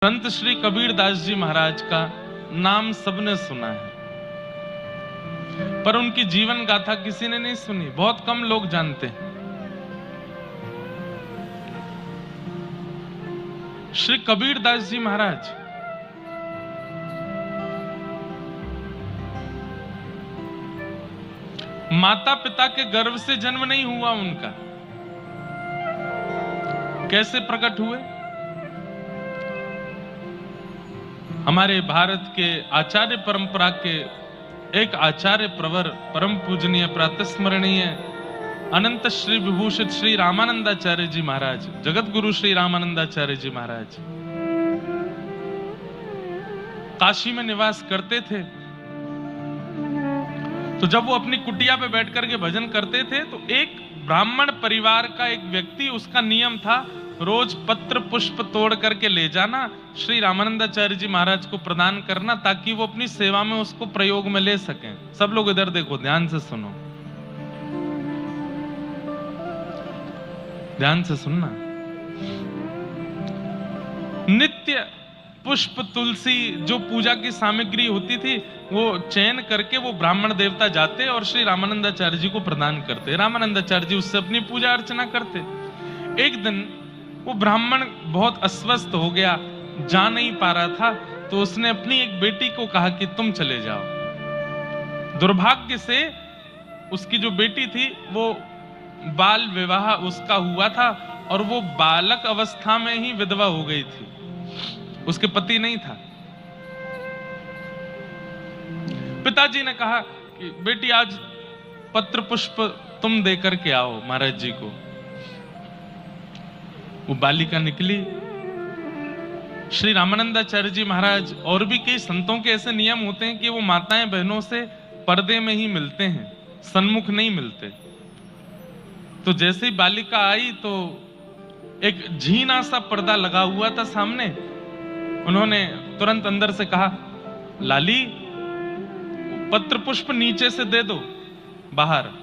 संत श्री कबीरदास जी महाराज का नाम सबने सुना है, पर उनकी जीवन गाथा किसी ने नहीं सुनी, बहुत कम लोग जानते हैं। श्री कबीरदास जी महाराज माता पिता के गर्भ से जन्म नहीं हुआ उनका। कैसे प्रकट हुए? हमारे भारत के आचार्य परंपरा के एक आचार्य प्रवर परम पूजनीय प्रातस्मरणीय अनंत श्री विभूषित श्री रामानंदाचार्य जी महाराज, जगत गुरु श्री रामानंदाचार्य जी महाराज काशी में निवास करते थे। तो जब वो अपनी कुटिया पे बैठ करके भजन करते थे तो एक ब्राह्मण परिवार का एक व्यक्ति, उसका नियम था रोज पत्र पुष्प तोड़ करके ले जाना, श्री रामानंदाचार्य जी महाराज को प्रदान करना, ताकि वो अपनी सेवा में उसको प्रयोग में ले सकें। सब लोग इधर देखो, ध्यान से सुनो, ध्यान से सुनना। नित्य पुष्प तुलसी जो पूजा की सामग्री होती थी वो चयन करके वो ब्राह्मण देवता जाते और श्री रामानंदाचार्य जी को प्रदान करते। रामानंदाचार्य जी उससे अपनी पूजा अर्चना करते। एक दिन वो ब्राह्मण बहुत अस्वस्थ हो गया, जा नहीं पा रहा था, तो उसने अपनी एक बेटी को कहा कि तुम चले जाओ। दुर्भाग्य से उसकी जो बेटी थी वो बाल विवाह उसका हुआ था और वो बालक अवस्था में ही विधवा हो गई थी, उसके पति नहीं था। पिताजी ने कहा कि बेटी आज पत्र पुष्प तुम दे करके आओ महाराज जी को। वो बालिका निकली। श्री रामानंदाचार्य जी महाराज और भी कई संतों के ऐसे नियम होते हैं कि वो माताएं बहनों से पर्दे में ही मिलते हैं, सन्मुख नहीं मिलते। तो जैसे ही बालिका आई तो एक झीना सा पर्दा लगा हुआ था सामने। उन्होंने तुरंत अंदर से कहा, लाली पत्र पुष्प नीचे से दे दो बाहर।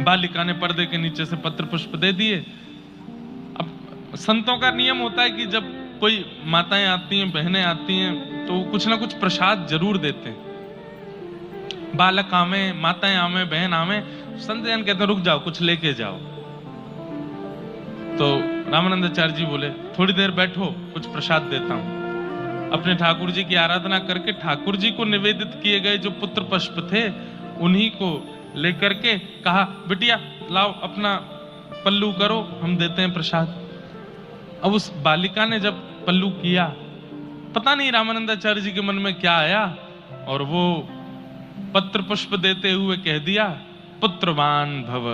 बालिका ने पर्दे के नीचे से पत्र पुष्प दे दिए। अब संतों का नियम होता है कि जब कोई माताएं आती हैं, बहनें आती हैं, तो कुछ ना कुछ प्रसाद जरूर देते हैं। बालक आवे, माताएं आवे, बहन आवे, संत जन कहते हैं रुक जाओ, कुछ लेके जाओ। तो रामानंदाचार्य जी बोले थोड़ी देर बैठो, कुछ प्रसाद देता हूं। अपने ठाकुर जी की आराधना करके ठाकुर जी को निवेदित किए गए जो पुत्र पुष्प थे उन्हीं को लेकर के कहा, बिटिया लाओ अपना पल्लू करो, हम देते हैं प्रसाद। अब उस बालिका ने जब पल्लू किया, पता नहीं रामानंदाचार्य जी के मन में क्या आया, और वो पत्र पुष्प देते हुए कह दिया, पुत्रवान भव।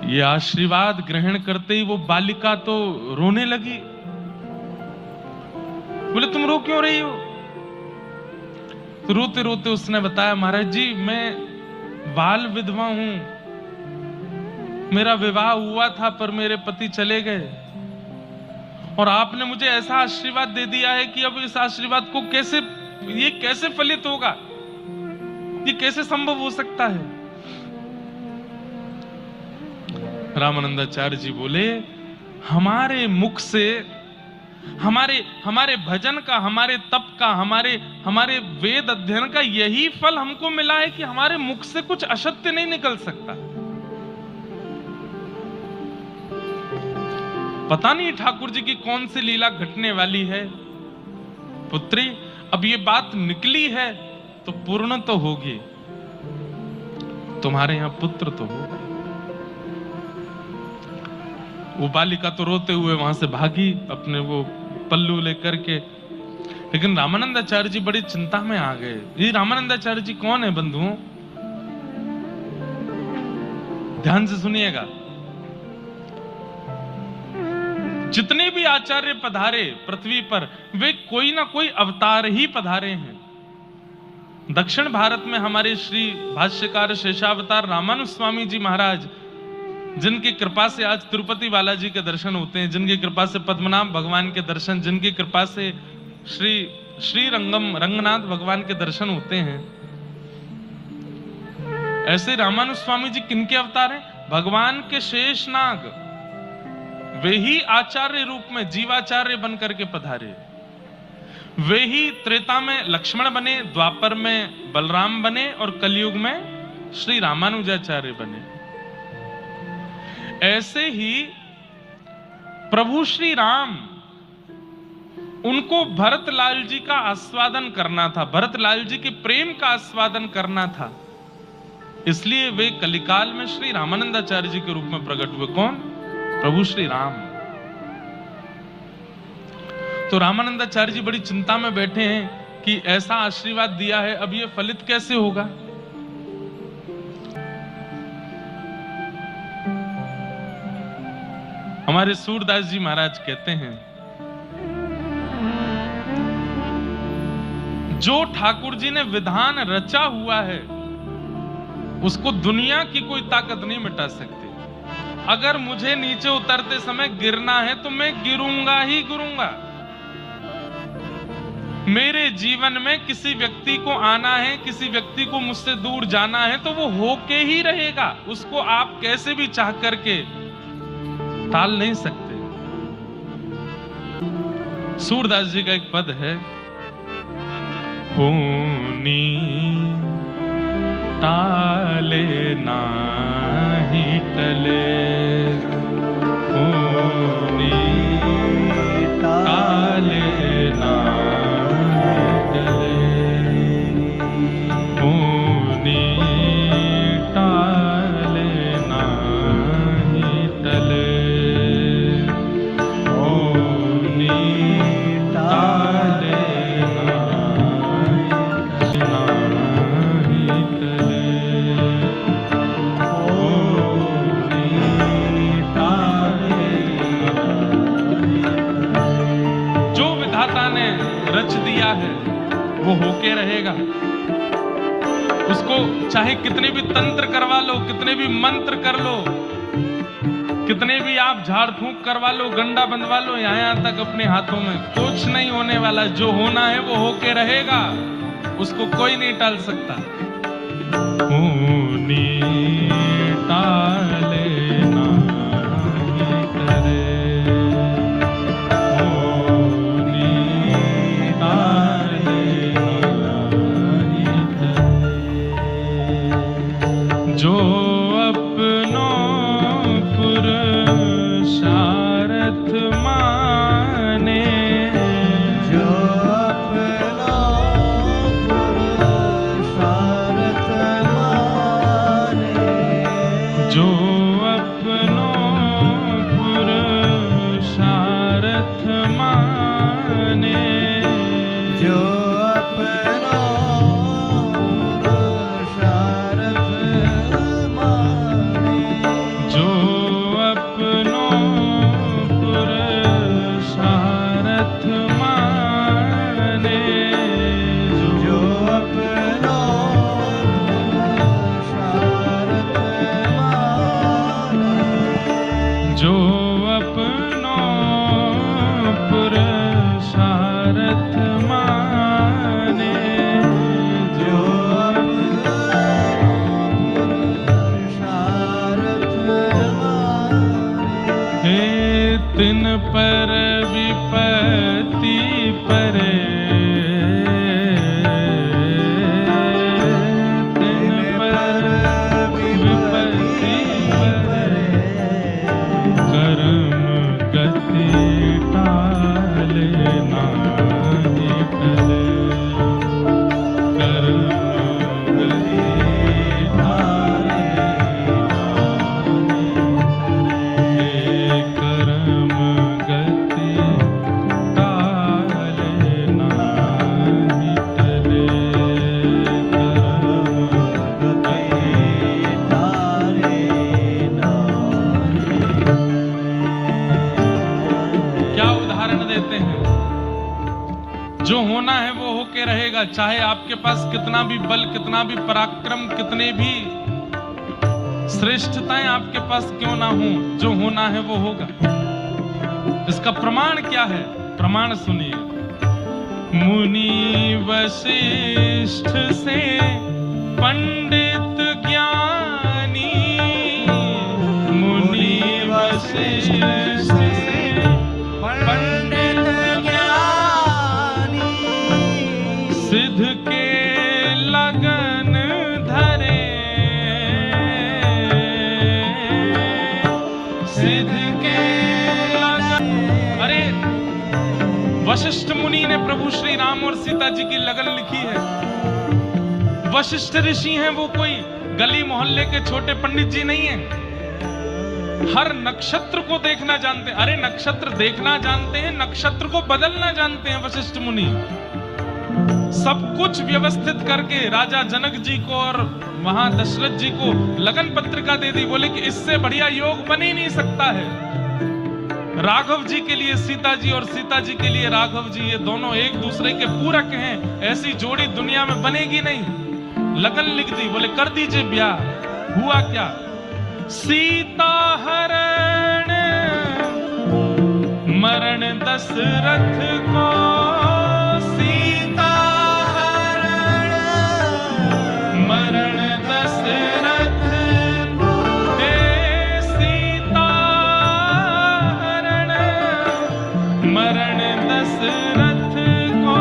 ये आशीर्वाद ग्रहण करते ही वो बालिका तो रोने लगी। बोले तुम रो क्यों रही हो? तो रोते रोते उसने बताया, महाराज जी मैं बाल विधवा हूं, मेरा विवाह हुआ था पर मेरे पति चले गए, और आपने मुझे ऐसा आशीर्वाद दे दिया है कि अब इस आशीर्वाद को ये कैसे फलित होगा, ये कैसे संभव हो सकता है? रामानंदाचार्य जी बोले, हमारे मुख से, हमारे भजन का, हमारे तप का, हमारे वेद अध्ययन का यही फल हमको मिला है कि हमारे मुख से कुछ असत्य नहीं निकल सकता। पता नहीं ठाकुर जी की कौन सी लीला घटने वाली है। पुत्री, अब ये बात निकली है तो पूर्ण तो होगी, तुम्हारे यहां पुत्र तो होगा। वो बालिका तो रोते हुए वहां से भागी अपने वो पल्लू लेकर के, लेकिन रामानंदाचार्य जी बड़ी चिंता में आ गए। ये रामानंदाचार्य जी कौन है बंधुओं? ध्यान से सुनिएगा। जितने भी आचार्य पधारे पृथ्वी पर, वे कोई ना कोई अवतार ही पधारे हैं। दक्षिण भारत में हमारे श्री भाष्यकार शेषावतार रामानुज स्वामी जी महाराज, जिनकी कृपा से आज तिरुपति बालाजी के दर्शन होते हैं, जिनकी कृपा से पद्मनाभ भगवान के दर्शन, जिनकी कृपा से श्री रंगनाथ भगवान के दर्शन होते हैं, ऐसे रामानुज स्वामी जी किनके अवतार हैं? भगवान के शेषनाग वे ही आचार्य रूप में जीवाचार्य बनकर के पधारे। वे ही त्रेता में लक्ष्मण बने, द्वापर में बलराम बने और कलयुग में श्री रामानुजाचार्य बने। ऐसे ही प्रभु श्री राम, उनको भरतलाल जी का आस्वादन करना था, भरतलाल जी के प्रेम का आस्वादन करना था, इसलिए वे कलिकाल में श्री रामानंदाचार्य जी के रूप में प्रकट हुए। कौन? प्रभु श्री राम। तो रामानंदाचार्य जी बड़ी चिंता में बैठे हैं कि ऐसा आशीर्वाद दिया है, अब ये फलित कैसे होगा। हमारे सूरदास जी महाराज कहते हैं, जो ठाकुर जी ने विधान रचा हुआ है उसको दुनिया की कोई ताकत नहीं मिटा सकती। अगर मुझे नीचे उतरते समय गिरना है तो मैं गिरूंगा ही गिरूंगा। मेरे जीवन में किसी व्यक्ति को आना है, किसी व्यक्ति को मुझसे दूर जाना है तो वो होके ही रहेगा, उसको आप कैसे भी चाह करके टाल नहीं सकते। सूरदास जी का एक पद है, होनी टाले नाही टले, होनी टाले नाही टले, होनी टाले नाही टले, होनी टाले रच दिया है वो होके रहेगा। उसको चाहे कितने भी तंत्र करवा लो, कितने भी मंत्र कर लो, कितने भी आप झाड़ फूंक करवा लो, गंडा बंधवा लो, यहाँ तक अपने हाथों में कुछ नहीं होने वाला। जो होना है वो होके रहेगा, उसको कोई नहीं टाल सकता। होनी टाले जो अपनों पुरुषार्थ माने, जो अपनों पुरुषार्थ माने, जो अपनों पुरुषार्थ माने, जो अपनों तिन पर विपत्ति परे, तिन पर विपत्ति परे, कर्म गति टाले नाही टले, कर्म गति टाले जो होना है वो होके रहेगा। चाहे आपके पास कितना भी बल, कितना भी पराक्रम, कितने भी श्रेष्ठताएं आपके पास क्यों ना हो, जो होना है वो होगा। इसका प्रमाण क्या है? प्रमाण सुनिए। मुनि वशिष्ठ से पंडित ज्ञानी, सृष्टि से पंडित ज्ञानी सिद्ध के लगन धरे, सिद्ध के लगन। अरे वशिष्ठ मुनि ने प्रभु श्री राम और सीता जी की लगन लिखी है। वशिष्ठ ऋषि हैं, वो कोई गली मोहल्ले के छोटे पंडित जी नहीं हैं। हर नक्षत्र को देखना जानते हैं। अरे नक्षत्र देखना जानते हैं, नक्षत्र को बदलना जानते हैं वशिष्ठ मुनि। सब कुछ व्यवस्थित करके राजा जनक जी को और वहां दशरथ जी को लगन पत्रिका दे दी। बोले कि इससे बढ़िया योग बन ही नहीं सकता है। राघव जी के लिए सीता जी और सीता जी के लिए राघव जी, ये दोनों एक दूसरे के पूरक हैं। ऐसी जोड़ी दुनिया में बनेगी नहीं। लगन लिख दी, बोले कर दीजिए ब्याह। हुआ क्या? सीता हरण मरण दशरथ को, सीता हरण मरण दशरथ को, हे सीता हरण मरण दशरथ को,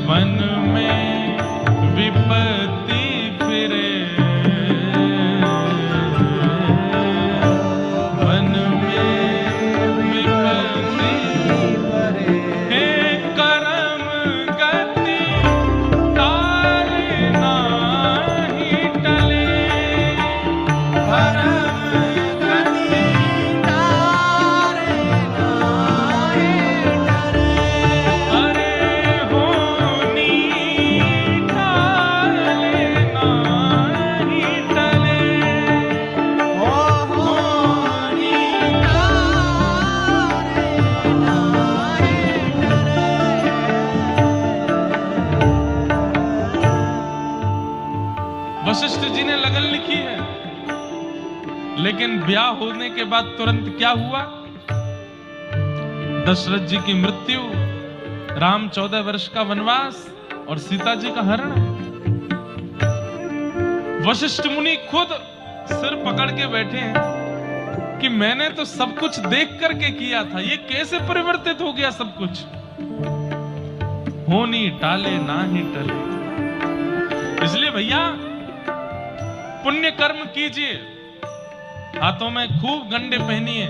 वन में विपत्ति फिरे, वन में विपत्ति परे हे करम गति तारे नाही टले, परम गति तारे नाहि डरे। अरे होनी टाले नाही टले, होनी तारे नाहि डरे। वशिष्ठ जी ने लगन लिखी है, लेकिन ब्याह होने के बाद तुरंत क्या हुआ? दशरथ जी की मृत्यु, राम 14 वर्ष का वनवास और सीता जी का हरण। वशिष्ठ मुनि खुद सिर पकड़ के बैठे हैं कि मैंने तो सब कुछ देख करके किया था, ये कैसे परिवर्तित हो गया सब कुछ? होनी टाले नाही टले। इसलिए भैया पुण्य कर्म कीजिए, हाथों में खूब गंडे पहनिए,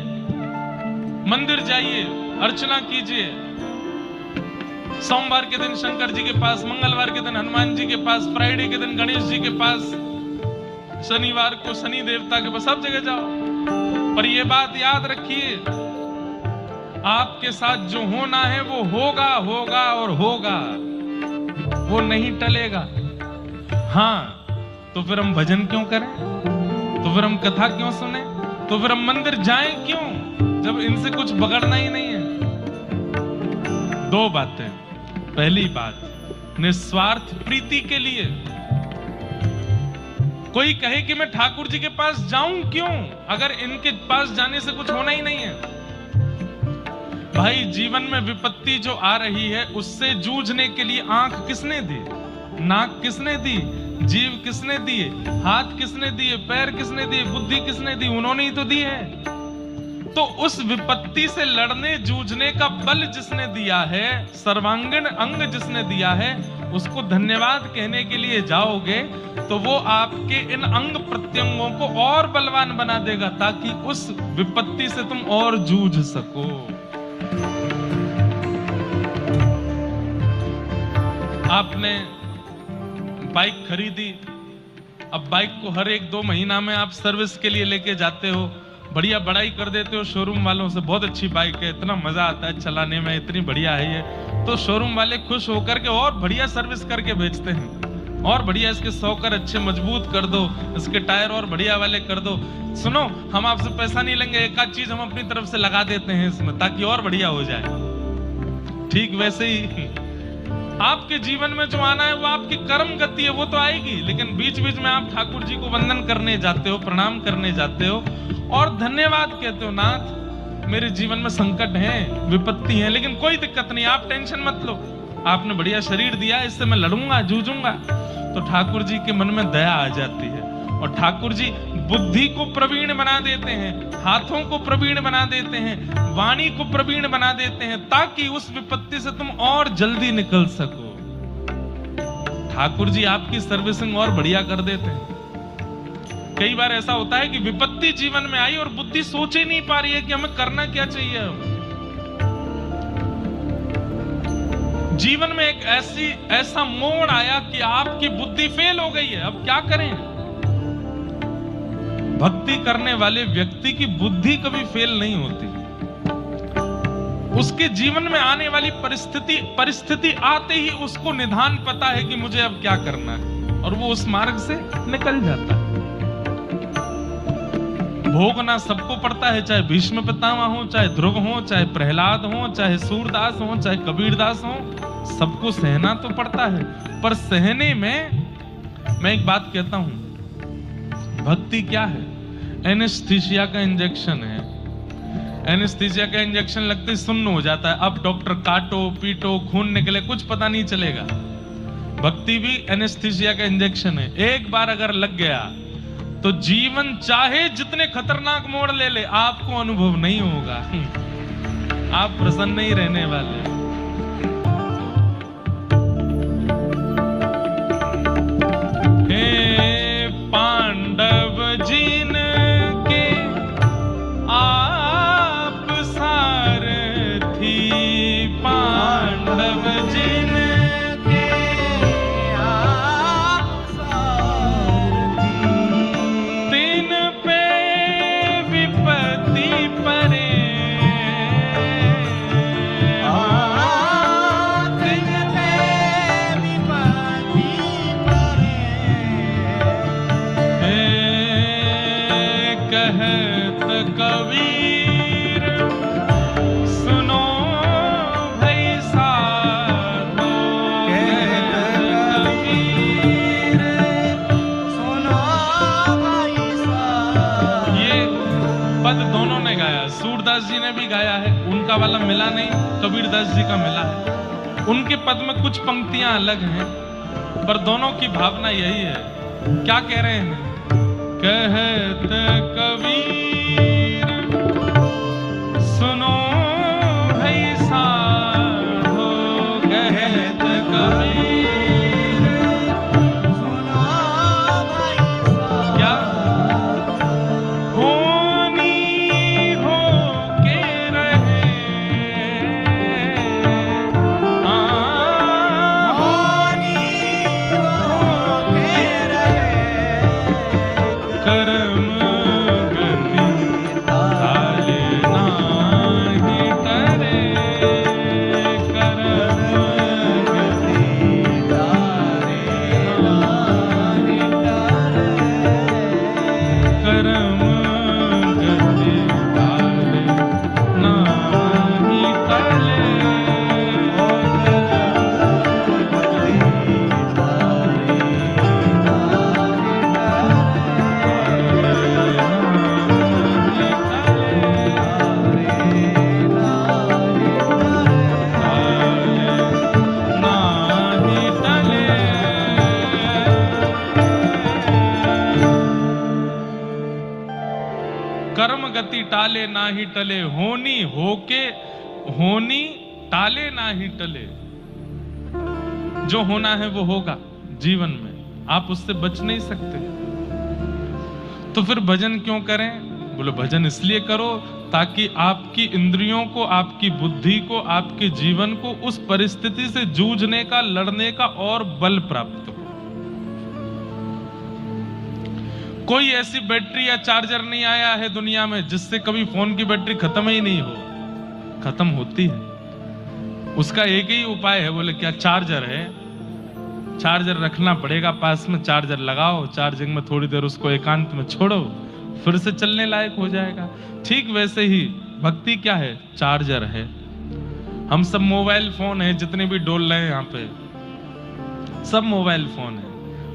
मंदिर जाइए, अर्चना कीजिए। सोमवार के दिन शंकर जी के पास, मंगलवार के दिन हनुमान जी के पास, फ्राइडे के दिन गणेश जी के पास, शनिवार को शनि देवता के पास, सब जगह जाओ। पर यह बात याद रखिए, आपके साथ जो होना है वो होगा, होगा और होगा, वो नहीं टलेगा। हाँ, तो फिर हम भजन क्यों करें? तो फिर हम कथा क्यों सुने? तो फिर हम मंदिर जाएं क्यों, जब इनसे कुछ बगड़ना ही नहीं है? दो बातें। पहली बात, निस्वार्थ प्रीति के लिए। कोई कहे कि मैं ठाकुर जी के पास जाऊं क्यों, अगर इनके पास जाने से कुछ होना ही नहीं है। भाई जीवन में विपत्ति जो आ रही है, उससे जूझने के लिए आंख किसने दी? नाक किसने दी? जीव किसने दिए? हाथ किसने दिए? पैर किसने दिए? बुद्धि किसने दी? उन्होंने ही तो दी है। तो उस विपत्ति से लड़ने जूझने का बल जिसने दिया है, सर्वांगीण अंग जिसने दिया है, उसको धन्यवाद कहने के लिए जाओगे तो वो आपके इन अंग प्रत्यंगों को और बलवान बना देगा, ताकि उस विपत्ति से तुम और जूझ सको। आपने बाइक खरीदी, अब बाइक को हर 1-2 महीना में आप सर्विस के लिए लेके जाते हो, बढ़िया बड़ाई कर देते हो शोरूम वालों से, बहुत अच्छी बाइक है, इतना मजा आता है चलाने में, इतनी बढ़िया है ये। तो शोरूम वाले खुश होकर के और बढ़िया सर्विस करके बेचते हैं, और बढ़िया इसके सॉकर अच्छे मजबूत कर दो, इसके टायर और बढ़िया वाले कर दो। सुनो, हम आपसे पैसा नहीं लेंगे, एक आध चीज हम अपनी तरफ से लगा देते हैं इसमें, ताकि और बढ़िया हो जाए। ठीक वैसे ही आपके जीवन में जो आना है वो आपकी कर्म गति है, वो तो आएगी, लेकिन बीच बीच में आप ठाकुर जी को वंदन करने जाते हो, प्रणाम करने जाते हो और धन्यवाद कहते हो, नाथ मेरे जीवन में संकट है, विपत्ति है, लेकिन कोई दिक्कत नहीं, आप टेंशन मत लो, आपने बढ़िया शरीर दिया है, इससे मैं लड़ूंगा, जूझूंगा। तो ठाकुर जी के मन में दया आ जाती है और ठाकुर जी बुद्धि को प्रवीण बना देते हैं, हाथों को प्रवीण बना देते हैं, वाणी को प्रवीण बना देते हैं, ताकि उस विपत्ति से तुम और जल्दी निकल सको। ठाकुर जी आपकी सर्विसिंग और बढ़िया कर देते हैं। कई बार ऐसा होता है कि विपत्ति जीवन में आई और बुद्धि सोच ही नहीं पा रही है कि हमें करना क्या चाहिए। अब जीवन में एक ऐसा मोड़ आया कि आपकी बुद्धि फेल हो गई है, अब क्या करें। भक्ति करने वाले व्यक्ति की बुद्धि कभी फेल नहीं होती। उसके जीवन में आने वाली परिस्थिति आते ही उसको निदान पता है कि मुझे अब क्या करना है, और वो उस मार्ग से निकल जाता है। भोगना सबको पड़ता है, चाहे भीष्म पितामह हो, चाहे ध्रुव हो, चाहे प्रहलाद हो, चाहे सूरदास हो, चाहे कबीरदास हो, सबको सहना तो पड़ता है। पर सहने में मैं एक बात कहता हूं, भक्ति क्या है? एनेस्थीसिया का इंजेक्शन है। एनेस्थीसिया का इंजेक्शन लगते ही सुन्न हो जाता है। अब डॉक्टर काटो पीटो खून निकले कुछ पता नहीं चलेगा। भक्ति भी एनेस्थीसिया का इंजेक्शन है। एक बार अगर लग गया तो जीवन चाहे जितने खतरनाक मोड़ ले ले, आपको अनुभव नहीं होगा। आप प्रसन्न ही रहने वाले। हे पांडव जिन के आप सारथी, पांडव जिन के आप सारथी, तीन पे विपत्ति परे, तीन पे विपत्ति परे, कहत कबीर सुनो भई साधो, कहत कबीर सुनो भाई साधो। ये पद दोनों ने गाया, सूरदास जी ने भी गाया है, उनका वाला मिला नहीं, कबीरदास जी का मिला है। उनके पद में कुछ पंक्तियां अलग हैं, पर दोनों की भावना यही है। क्या कह रहे हैं? कहत कबीर सुनो भई साधो, कहत कबीर सुनो भाई साधो। क्या होनी हो के रहे, होनी हो के रहे, कर्म गति ताले नाही टरे, कर्म गति तारे नाही टरे, कर्म गति ताले नाही टले, नाही टले। कर्म गति टाले नाही टले, होनी होके होनी टाले नाही टले। जो होना है वो होगा जीवन में, आप उससे बच नहीं सकते। तो फिर भजन क्यों करें? बोले भजन इसलिए करो ताकि आपकी इंद्रियों को, आपकी बुद्धि को, आपके जीवन को उस परिस्थिति से जूझने का, लड़ने का और बल प्राप्त हो। कोई ऐसी बैटरी या चार्जर नहीं आया है दुनिया में जिससे कभी फोन की बैटरी खत्म ही नहीं हो। खत्म होती है। उसका एक ही उपाय है, बोले क्या? चार्जर है, चार्जर रखना पड़ेगा पास में, चार्जर लगाओ, चार्जिंग में थोड़ी देर उसको एकांत में छोड़ो, फिर से चलने लायक हो जाएगा। ठीक वैसे ही भक्ति क्या है? चार्जर है। हम सब मोबाइल फोन है, जितने भी डोल रहे हैं यहाँ पे सब मोबाइल फोन है,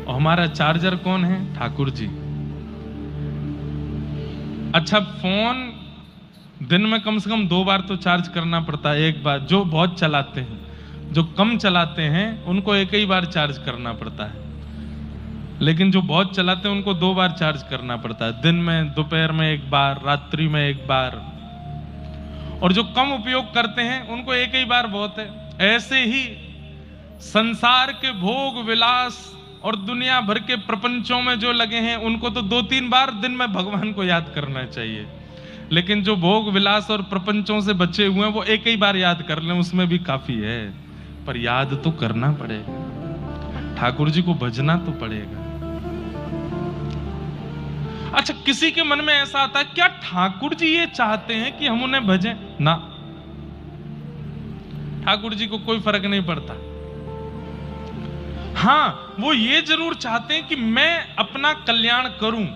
और हमारा चार्जर कौन है? ठाकुर जी। अच्छा, फोन दिन में कम से कम 2 बार तो चार्ज करना पड़ता है। एक बार जो बहुत चलाते हैं, जो कम चलाते हैं उनको एक ही बार चार्ज करना पड़ता है, लेकिन जो बहुत चलाते हैं उनको 2 बार चार्ज करना पड़ता है, दिन में, दोपहर में 1 बार, रात्रि में 1 बार। और जो कम उपयोग करते हैं उनको एक ही बार बहुत है। ऐसे ही संसार के भोग विलास और दुनिया भर के प्रपंचों में जो लगे हैं उनको तो 2-3 बार दिन में भगवान को याद करना चाहिए, लेकिन जो भोग विलास और प्रपंचों से बचे हुए हैं वो एक ही बार याद कर लें, उसमें भी काफी है। पर याद तो करना पड़ेगा, ठाकुर जी को भजना तो पड़ेगा। अच्छा, किसी के मन में ऐसा आता है क्या ठाकुर जी ये चाहते हैं कि हम उन्हें भजें? ना, ठाकुर जी को कोई फर्क नहीं पड़ता। हां, वो ये जरूर चाहते हैं कि मैं अपना कल्याण करूं,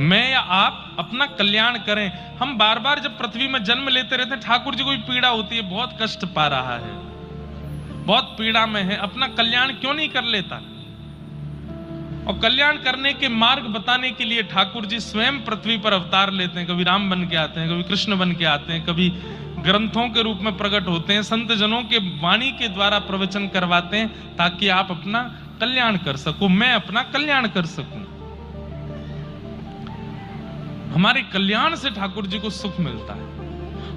मैं या आप अपना कल्याण करें। हम बार बार जब पृथ्वी में जन्म लेते रहते हैं, ठाकुर जी को भी पीड़ा होती है, बहुत कष्ट पा रहा है, बहुत पीड़ा में है, अपना कल्याण क्यों नहीं कर लेता? और कल्याण करने के मार्ग बताने के लिए ठाकुर जी स्वयं पृथ्वी पर अवतार लेते हैं। कभी राम बन के आते हैं, कभी कृष्ण बन के आते हैं, कभी ग्रंथों के रूप में प्रकट होते हैं, संत जनों के वाणी के द्वारा प्रवचन करवाते हैं, ताकि आप अपना कल्याण कर सको, मैं अपना कल्याण कर सकूं। हमारे कल्याण से ठाकुर जी को सुख मिलता है,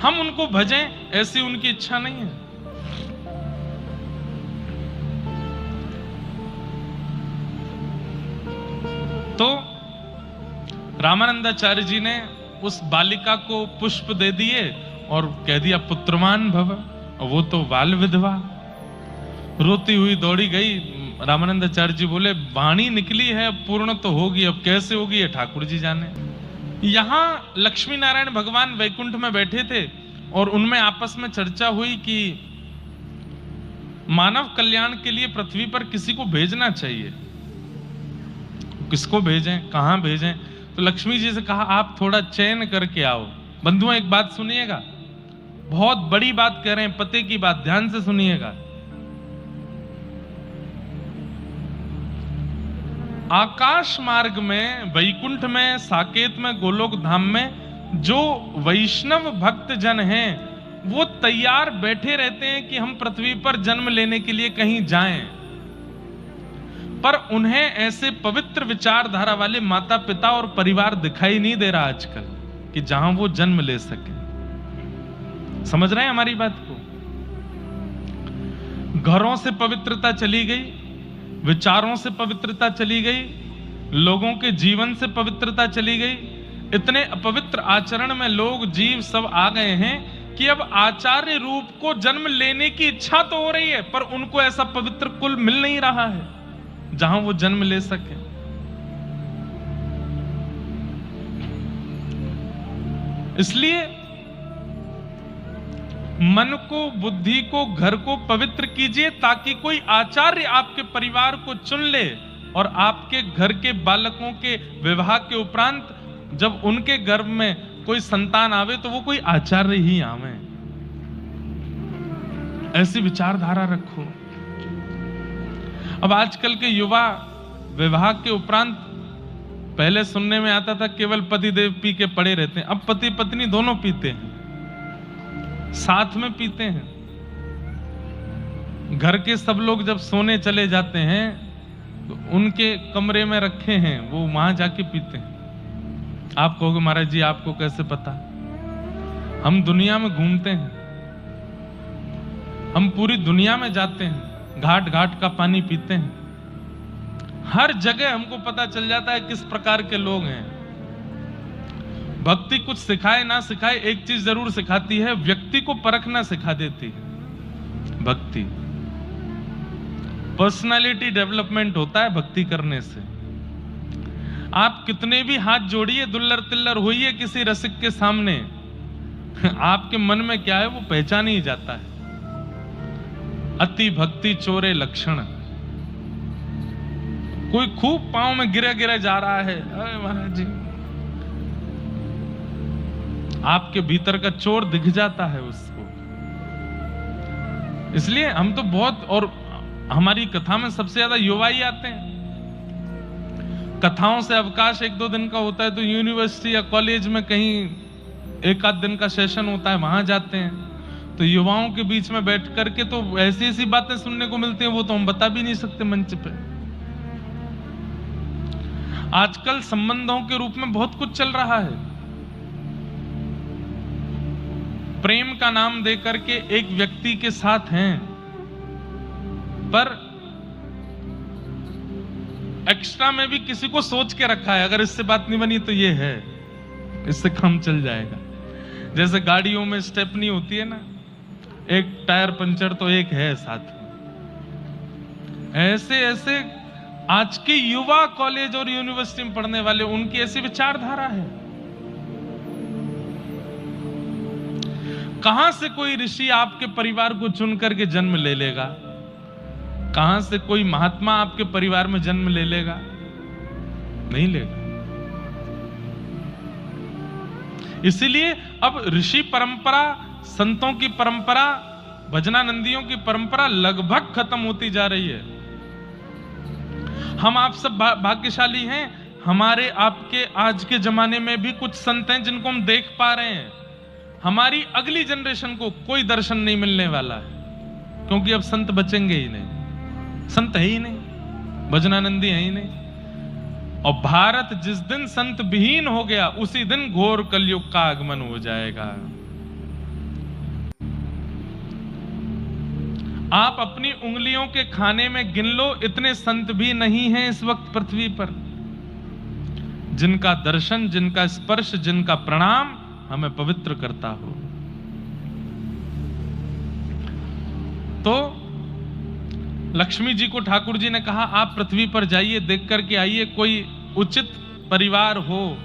हम उनको भजें ऐसी उनकी इच्छा नहीं है। तो रामानंदाचार्य जी ने उस बालिका को पुष्प दे दिए और कह दिया पुत्रवान भव, और वो तो बाल विधवा रोती हुई दौड़ी गई। रामानंदाचार्य जी बोले वाणी निकली है, पूर्ण तो होगी, अब कैसे होगी ये ठाकुर जी जाने। यहां लक्ष्मी नारायण भगवान वैकुंठ में बैठे थे और उनमें आपस में चर्चा हुई कि मानव कल्याण के लिए पृथ्वी पर किसी को भेजना चाहिए, किसको भेजें, कहां भेजें? तो लक्ष्मी जी से कहा आप थोड़ा चयन करके आओ। बंधुओं, एक बात सुनिएगा, बहुत बड़ी बात कह रहे हैं, पते की बात, ध्यान से सुनिएगा। आकाश मार्ग में, वैकुंठ में, साकेत में, गोलोक धाम में जो वैष्णव भक्त जन हैं वो तैयार बैठे रहते हैं कि हम पृथ्वी पर जन्म लेने के लिए कहीं जाएं, पर उन्हें ऐसे पवित्र विचारधारा वाले माता पिता और परिवार दिखाई नहीं दे रहा आजकल कि जहां वो जन्म ले सके। समझ रहे हैं हमारी बात को? घरों से पवित्रता चली गई, विचारों से पवित्रता चली गई, लोगों के जीवन से पवित्रता चली गई। इतने अपवित्र आचरण में लोग, जीव सब आ गए हैं कि अब आचार्य रूप को जन्म लेने की इच्छा तो हो रही है, पर उनको ऐसा पवित्र कुल मिल नहीं रहा है जहां वो जन्म ले सके। इसलिए मन को, बुद्धि को, घर को पवित्र कीजिए ताकि कोई आचार्य आपके परिवार को चुन ले और आपके घर के बालकों के विवाह के उपरांत जब उनके गर्भ में कोई संतान आवे तो वो कोई आचार्य ही आवे। ऐसी विचारधारा रखो। अब आजकल के युवा विवाह के उपरांत, पहले सुनने में आता था केवल पति देव पी के पड़े रहते हैं, अब पति पत्नी दोनों पीते हैं, साथ में पीते हैं। घर के सब लोग जब सोने चले जाते हैं तो उनके कमरे में रखे हैं, वो वहां जाके पीते हैं। आप कहोगे महाराज जी आपको कैसे पता? हम दुनिया में घूमते हैं, हम पूरी दुनिया में जाते हैं, घाट घाट का पानी पीते हैं, हर जगह हमको पता चल जाता है किस प्रकार के लोग हैं। भक्ति कुछ सिखाए ना सिखाए, एक चीज जरूर सिखाती है, व्यक्ति को परखना सिखा देती है भक्ति। पर्सनालिटी डेवलपमेंट होता है भक्ति करने से। आप कितने भी हाथ जोड़िए, दुल्लर तिल्लर होइए किसी रसिक के सामने, आपके मन में क्या है वो पहचान ही जाता है। अति भक्ति चोरे लक्षण। कोई खूब पांव में गिरे गिरे जा रहा है, अरे महाराज जी, आपके भीतर का चोर दिख जाता है उसको। इसलिए हम तो बहुत, और हमारी कथा में सबसे ज्यादा युवा ही आते हैं। कथाओं से अवकाश 1-2 दिन का होता है तो यूनिवर्सिटी या कॉलेज में कहीं 1 आध दिन का सेशन होता है, वहां जाते हैं। तो युवाओं के बीच में बैठ करके तो ऐसी ऐसी बातें सुनने को मिलती हैं, वो तो हम बता भी नहीं सकते मंच पे। आजकल संबंधों के रूप में बहुत कुछ चल रहा है। प्रेम का नाम देकर के एक व्यक्ति के साथ हैं, पर एक्स्ट्रा में भी किसी को सोच के रखा है, अगर इससे बात नहीं बनी तो ये है, इससे काम चल जाएगा। जैसे गाड़ियों में स्टेपनी होती है ना, एक टायर पंचर तो एक है साथ में। ऐसे ऐसे आज के युवा कॉलेज और यूनिवर्सिटी में पढ़ने वाले, उनकी ऐसी विचारधारा है। कहां से कोई ऋषि आपके परिवार को चुन करके जन्म ले लेगा? कहां से कोई महात्मा आपके परिवार में जन्म ले लेगा? नहीं लेगा। इसीलिए अब ऋषि परंपरा, संतों की परंपरा, भजनानंदियों की परंपरा लगभग खत्म होती जा रही है। हम आप सब भाग्यशाली हैं, हमारे आपके आज के जमाने में भी कुछ संत हैं जिनको हम देख पा रहे हैं। हमारी अगली जनरेशन को कोई दर्शन नहीं मिलने वाला है, क्योंकि अब संत बचेंगे ही नहीं, संत है ही नहीं, भजनानंदी है ही नहीं। और भारत जिस दिन संत विहीन हो गया, उसी दिन घोर कलयुग का आगमन हो जाएगा। आप अपनी उंगलियों के खाने में गिन लो, इतने संत भी नहीं हैं इस वक्त पृथ्वी पर, जिनका दर्शन, जिनका स्पर्श, जिनका प्रणाम हमें पवित्र करता हो। तो लक्ष्मी जी को ठाकुर जी ने कहा, आप पृथ्वी पर जाइए, देख करके आइए, कोई उचित परिवार हो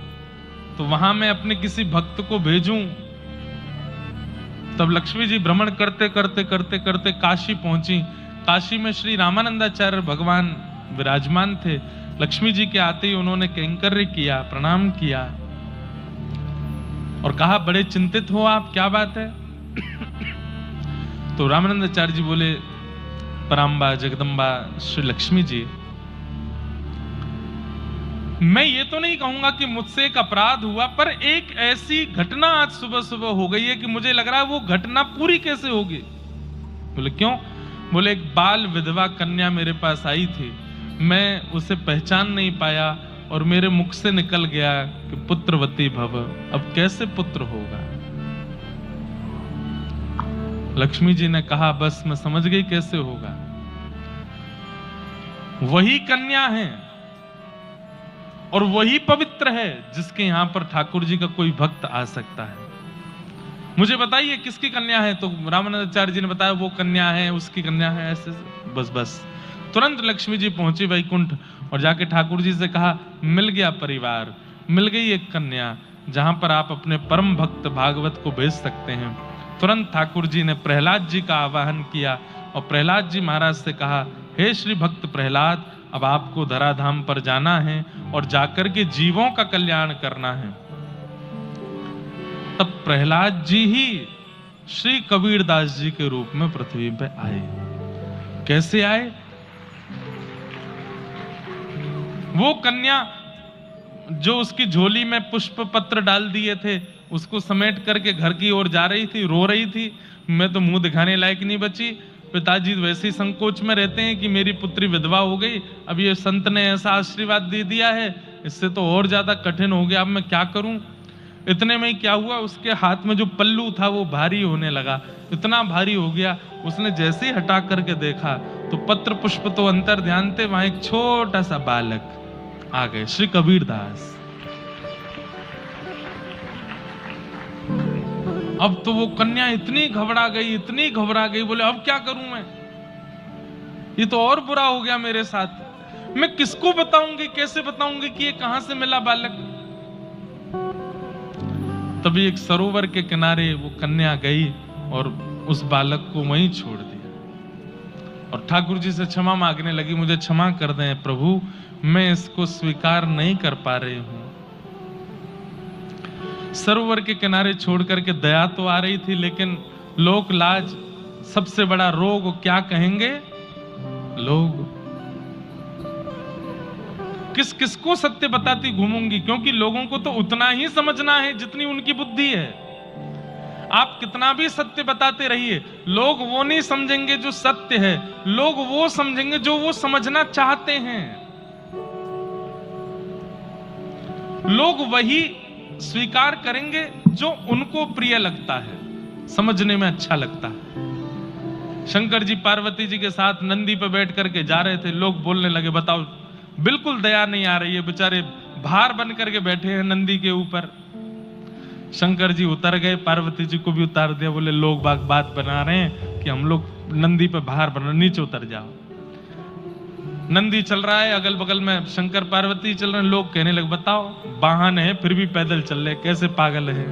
तो वहां मैं अपने किसी भक्त को भेजूं। तब लक्ष्मी जी भ्रमण करते करते करते करते काशी पहुंची। काशी में श्री रामानंदाचार्य भगवान विराजमान थे। लक्ष्मी जी के आते ही उन्होंने कैंकर्य किया, प्रणाम किया और कहा, बड़े चिंतित हो आप, क्या बात है? तो रामानंदाचार्य जी बोले, पराम्बा जगदम्बा श्री लक्ष्मी जी, मैं ये तो नहीं कहूंगा कि मुझसे एक अपराध हुआ, पर एक ऐसी घटना आज सुबह सुबह हो गई है कि मुझे लग रहा है वो घटना पूरी कैसे होगी। बोले क्यों? बोले एक बाल विधवा कन्या मेरे पास आई थी, मैं उसे पहचान नहीं पाया और मेरे मुख से निकल गया कि पुत्रवती भव। अब कैसे पुत्र होगा? लक्ष्मी जी ने कहा, बस मैं समझ गई कैसे होगा। वही कन्या है और वही पवित्र है जिसके यहां पर ठाकुर जी का कोई भक्त आ सकता है। मुझे बताइए किसकी कन्या है? तो रामानंदाचार्य जी ने बताया, वो कन्या है, उसकी कन्या है, ऐसे बस तुरंत लक्ष्मी जी पहुंची वैकुंठ और जाके ठाकुर जी से कहा, मिल गया परिवार, मिल गई एक कन्या जहां पर आप अपने परम भक्त भागवत को भेज सकते हैं। तुरंत ठाकुर जी ने प्रहलाद जी का आवाहन किया और प्रहलाद जी महाराज से कहा, हे श्री भक्त प्रहलाद, अब आपको धराधाम पर जाना है और जाकर के जीवों का कल्याण करना है। तब प्रहलाद जी ही श्री कबीरदास जी के रूप में पृथ्वी पे आए। कैसे आए? वो कन्या जो उसकी झोली में पुष्प पत्र डाल दिए थे, उसको समेट करके घर की ओर जा रही थी, रो रही थी, मैं तो मुंह दिखाने लायक नहीं बची। पिताजी वैसे ही संकोच में रहते हैं कि मेरी पुत्री विधवा हो गई, अब ये संत ने ऐसा आशीर्वाद दे दिया है, इससे तो और ज्यादा कठिन हो गया, अब मैं क्या करूं। इतने में ही क्या हुआ, उसके हाथ में जो पल्लू था वो भारी होने लगा, इतना भारी हो गया, उसने जैसे ही हटा करके देखा तो पत्र पुष्प तो अंतर ध्यान थे, वहां एक छोटा सा बालक आ गए, श्री कबीरदास। अब तो वो कन्या इतनी घबरा गई, बोले अब क्या करूं मैं, ये तो और बुरा हो गया मेरे साथ, मैं किसको बताऊंगी, कैसे बताऊंगी कि ये कहां से मिला बालक। तभी एक सरोवर के किनारे वो कन्या गई और उस बालक को वहीं छोड़ दिया और ठाकुर जी से क्षमा मांगने लगी, मुझे क्षमा कर दें प्रभु, मैं इसको स्वीकार नहीं कर पा रही हूं। सरोवर के किनारे छोड़ करके दया तो आ रही थी, लेकिन लोक लाज, सबसे बड़ा रोग, क्या कहेंगे लोग, किस किस को सत्य बताती घूमूंगी, क्योंकि लोगों को तो उतना ही समझना है जितनी उनकी बुद्धि है। आप कितना भी सत्य बताते रहिए, लोग वो नहीं समझेंगे जो सत्य है, लोग वो समझेंगे जो वो समझना चाहते हैं। लोग वही स्वीकार करेंगे जो उनको प्रिय लगता है, समझने में अच्छा लगता है। शंकर जी पार्वती जी के साथ नंदी पे बैठ करके जा रहे थे, लोग बोलने लगे बताओ बिल्कुल दया नहीं आ रही है, बेचारे भार बन करके बैठे हैं नंदी के ऊपर। शंकर जी उतर गए, पार्वती जी को भी उतार दिया, बोले लोग बात बना रहे हैं कि हम लोग नंदी पे भार बना, नीचे उतर जाओ। नंदी चल रहा है, अगल बगल में शंकर पार्वती चल रहे हैं, लोग कहने लगे बताओ वाहन है फिर भी पैदल चल रहे, कैसे पागल है।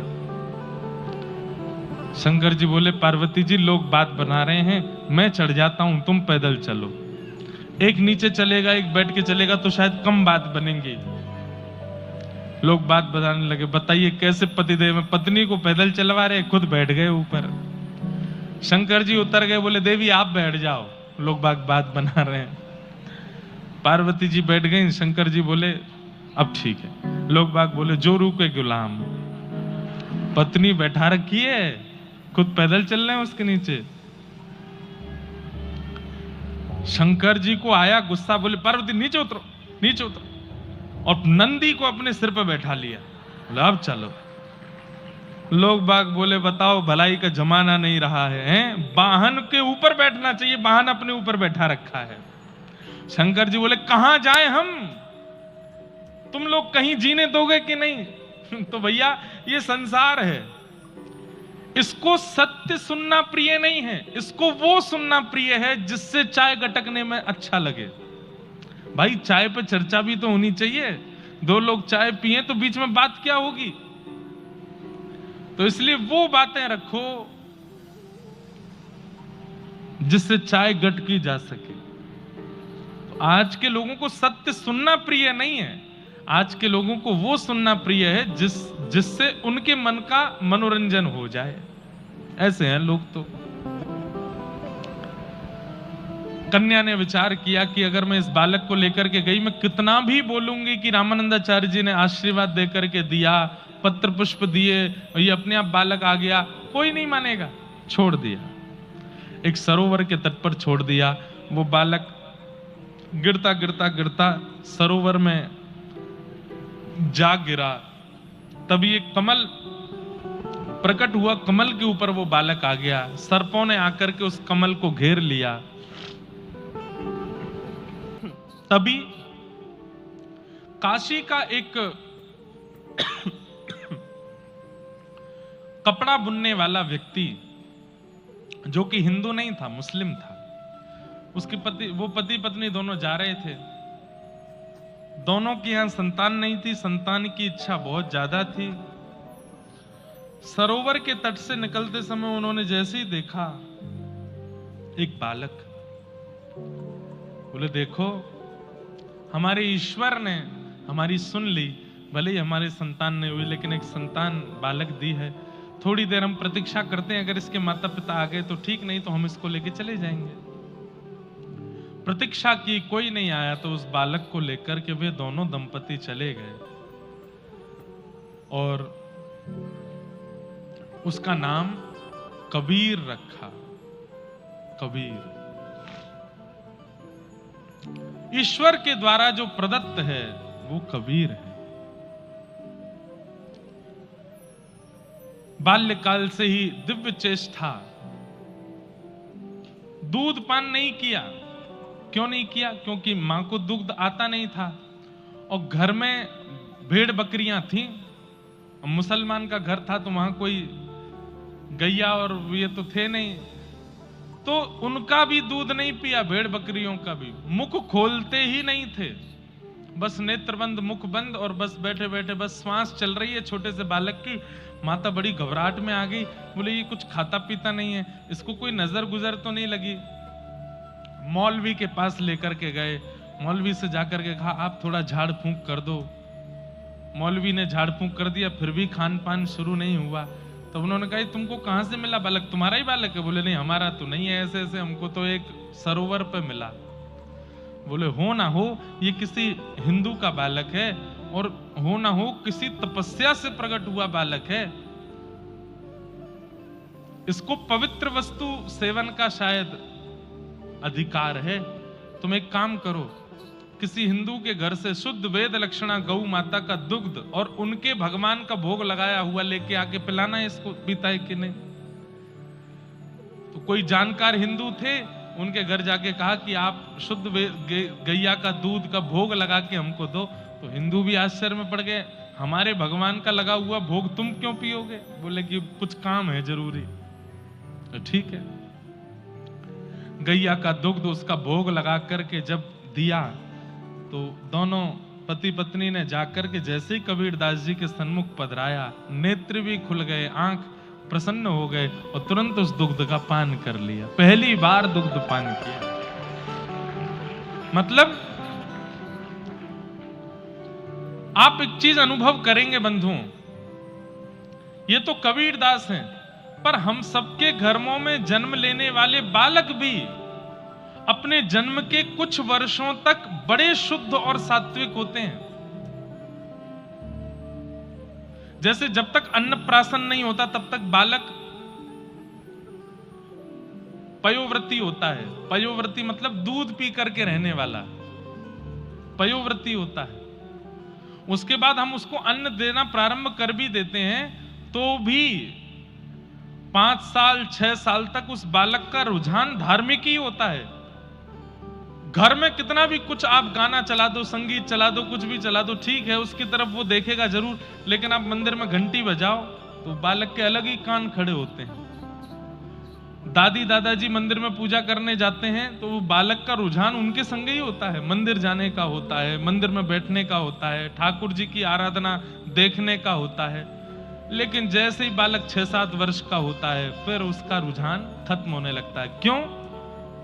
शंकर जी बोले पार्वती जी लोग बात बना रहे हैं, मैं चढ़ जाता हूं, तुम पैदल चलो। एक नीचे चलेगा, एक बैठ के चलेगा तो शायद कम बात बनेंगी। लोग बात बताने लगे, बताइए कैसे पतिदेव में पत्नी को पैदल चलवा रहे, खुद बैठ गए ऊपर। शंकर जी उतर गए, बोले देवी आप बैठ जाओ, लोग बात बना रहे हैं। पार्वती जी बैठ गई, शंकर जी बोले अब ठीक है। लोग बोले जो रुके गुलाम, पत्नी बैठा रखी है, खुद पैदल चल रहे हैं उसके नीचे। शंकर जी को आया गुस्सा, बोले पार्वती नीचे उतरो, नीचे उतरो, और नंदी को अपने सिर पर बैठा लिया, बोले अब चलो। लोग बोले बताओ भलाई का जमाना नहीं रहा है, वाहन के ऊपर बैठना चाहिए, वाहन अपने ऊपर बैठा रखा है। शंकर जी बोले कहां जाए हम, तुम लोग कहीं जीने दोगे कि नहीं। तो भैया ये संसार है, इसको सत्य सुनना प्रिय नहीं है, इसको वो सुनना प्रिय है जिससे चाय गटकने में अच्छा लगे। भाई चाय पे चर्चा भी तो होनी चाहिए, दो लोग चाय पिए तो बीच में बात क्या होगी। तो इसलिए वो बातें रखो जिससे चाय गटकी जा सके। तो आज के लोगों को सत्य सुनना प्रिय नहीं है, आज के लोगों को वो सुनना प्रिय है जिससे उनके मन का मनोरंजन हो जाए। ऐसे हैं लोग। तो कन्या ने विचार किया कि अगर मैं इस बालक को लेकर के गई, मैं कितना भी बोलूंगी कि रामानंदाचार्य जी ने आशीर्वाद देकर के दिया, पत्र पुष्प दिए, और ये अपने आप बालक आ गया, कोई नहीं मानेगा। छोड़ दिया, एक सरोवर के तट पर छोड़ दिया। वो बालक गिरता गिरता गिरता सरोवर में जा गिरा। तभी एक कमल प्रकट हुआ, कमल के ऊपर वो बालक आ गया। सर्पों ने आकर के उस कमल को घेर लिया। तभी काशी का एक कपड़ा बुनने वाला व्यक्ति, जो कि हिंदू नहीं था, मुस्लिम था, उसके पति पत्नी दोनों जा रहे थे। दोनों की यहां संतान नहीं थी, संतान की इच्छा बहुत ज्यादा थी। सरोवर के तट से निकलते समय उन्होंने जैसे ही देखा एक बालक, बोले देखो हमारे ईश्वर ने हमारी सुन ली, भले ही हमारी संतान नहीं हुई लेकिन एक संतान बालक दी है। थोड़ी देर हम प्रतीक्षा करते हैं, अगर इसके माता पिता आ गए तो ठीक, नहीं तो हम इसको लेके चले जाएंगे। प्रतीक्षा की, कोई नहीं आया तो उस बालक को लेकर के वे दोनों दंपति चले गए और उसका नाम कबीर रखा। कबीर ईश्वर के द्वारा जो प्रदत्त है वो कबीर है। बाल्यकाल से ही दिव्य चेष्टा, दूध पान नहीं किया। क्यों नहीं किया? क्योंकि मां को दुग्ध आता नहीं था और घर में भेड़ बकरियां थी। मुसलमान का घर था तो वहां कोई गैया और ये तो थे नहीं, तो उनका भी दूध नहीं पिया, भेड़ बकरियों का भी। मुख खोलते ही नहीं थे, बस नेत्र बंद, मुख बंद, और बस बैठे बैठे बस श्वास चल रही है छोटे से बालक की। माता बड़ी घबराहट में आ गई, बोले ये कुछ खाता पीता नहीं है, इसको कोई नजर गुजर तो नहीं लगी। मौलवी के पास लेकर के गए, मौलवी से जाकर के कहा आप थोड़ा झाड़ फूंक कर दो। मौलवी ने झाड़ फूंक कर दिया, फिर भी खान पान शुरू नहीं हुआ। तो उन्होंने कहा तुमको कहां से मिला बालक? तुम्हारा ही बालक है? बोले नहीं हमारा तो नहीं है, ऐसे ऐसे हमको तो एक सरोवर पे मिला। बोले हो ना हो ये किसी हिंदू का बालक है, और हो ना हो किसी तपस्या से प्रकट हुआ बालक है। इसको पवित्र वस्तु सेवन का शायद अधिकार है। तुम एक काम करो, किसी हिंदू के घर से शुद्ध वेद लक्षणा गौ माता का दुग्ध और उनके भगवान का भोग लगाया हुआ लेके आके पिलाना, इसको पीता है कि नहीं। तो कोई जानकार हिंदू थे, उनके घर जाके कहा कि आप शुद्ध गैया का दूध का भोग लगा के हमको दो। तो हिंदू भी आश्चर्य में पड़ गए, हमारे भगवान का लगा हुआ भोग तुम क्यों पियोगे? बोले कि कुछ काम है जरूरी। तो ठीक है, गैया का दुग्ध उसका भोग लगा करके जब दिया तो दोनों पति पत्नी ने जाकर के जैसे ही कबीरदास जी के सन्मुख पधराया, नेत्र भी खुल गए, आंख प्रसन्न हो गए और तुरंत उस दुग्ध का पान कर लिया। पहली बार दुग्ध पान किया। मतलब आप एक चीज अनुभव करेंगे बंधुओं, ये तो कबीरदास हैं, पर हम सबके घरों में जन्म लेने वाले बालक भी अपने जन्म के कुछ वर्षों तक बड़े शुद्ध और सात्विक होते हैं। जैसे जब तक अन्नप्राशन नहीं होता तब तक बालक पयोव्रती होता है। पयोव्रती मतलब दूध पी करके रहने वाला, पयोव्रती होता है। उसके बाद हम उसको अन्न देना प्रारंभ कर भी देते हैं तो भी 5 साल 6 साल तक उस बालक का रुझान धार्मिक ही होता है। घर में कितना भी कुछ आप गाना चला दो, संगीत चला दो, कुछ भी चला दो, ठीक है, उसकी तरफ वो देखेगा जरूर, लेकिन आप मंदिर में घंटी बजाओ तो बालक के अलग ही कान खड़े होते हैं। दादी दादाजी मंदिर में पूजा करने जाते हैं तो वो बालक का रुझान उनके संग ही होता है, मंदिर जाने का होता है, मंदिर में बैठने का होता है, ठाकुर जी की आराधना देखने का होता है। लेकिन जैसे ही बालक 6-7 वर्ष का होता है फिर उसका रुझान खत्म होने लगता है। क्यों?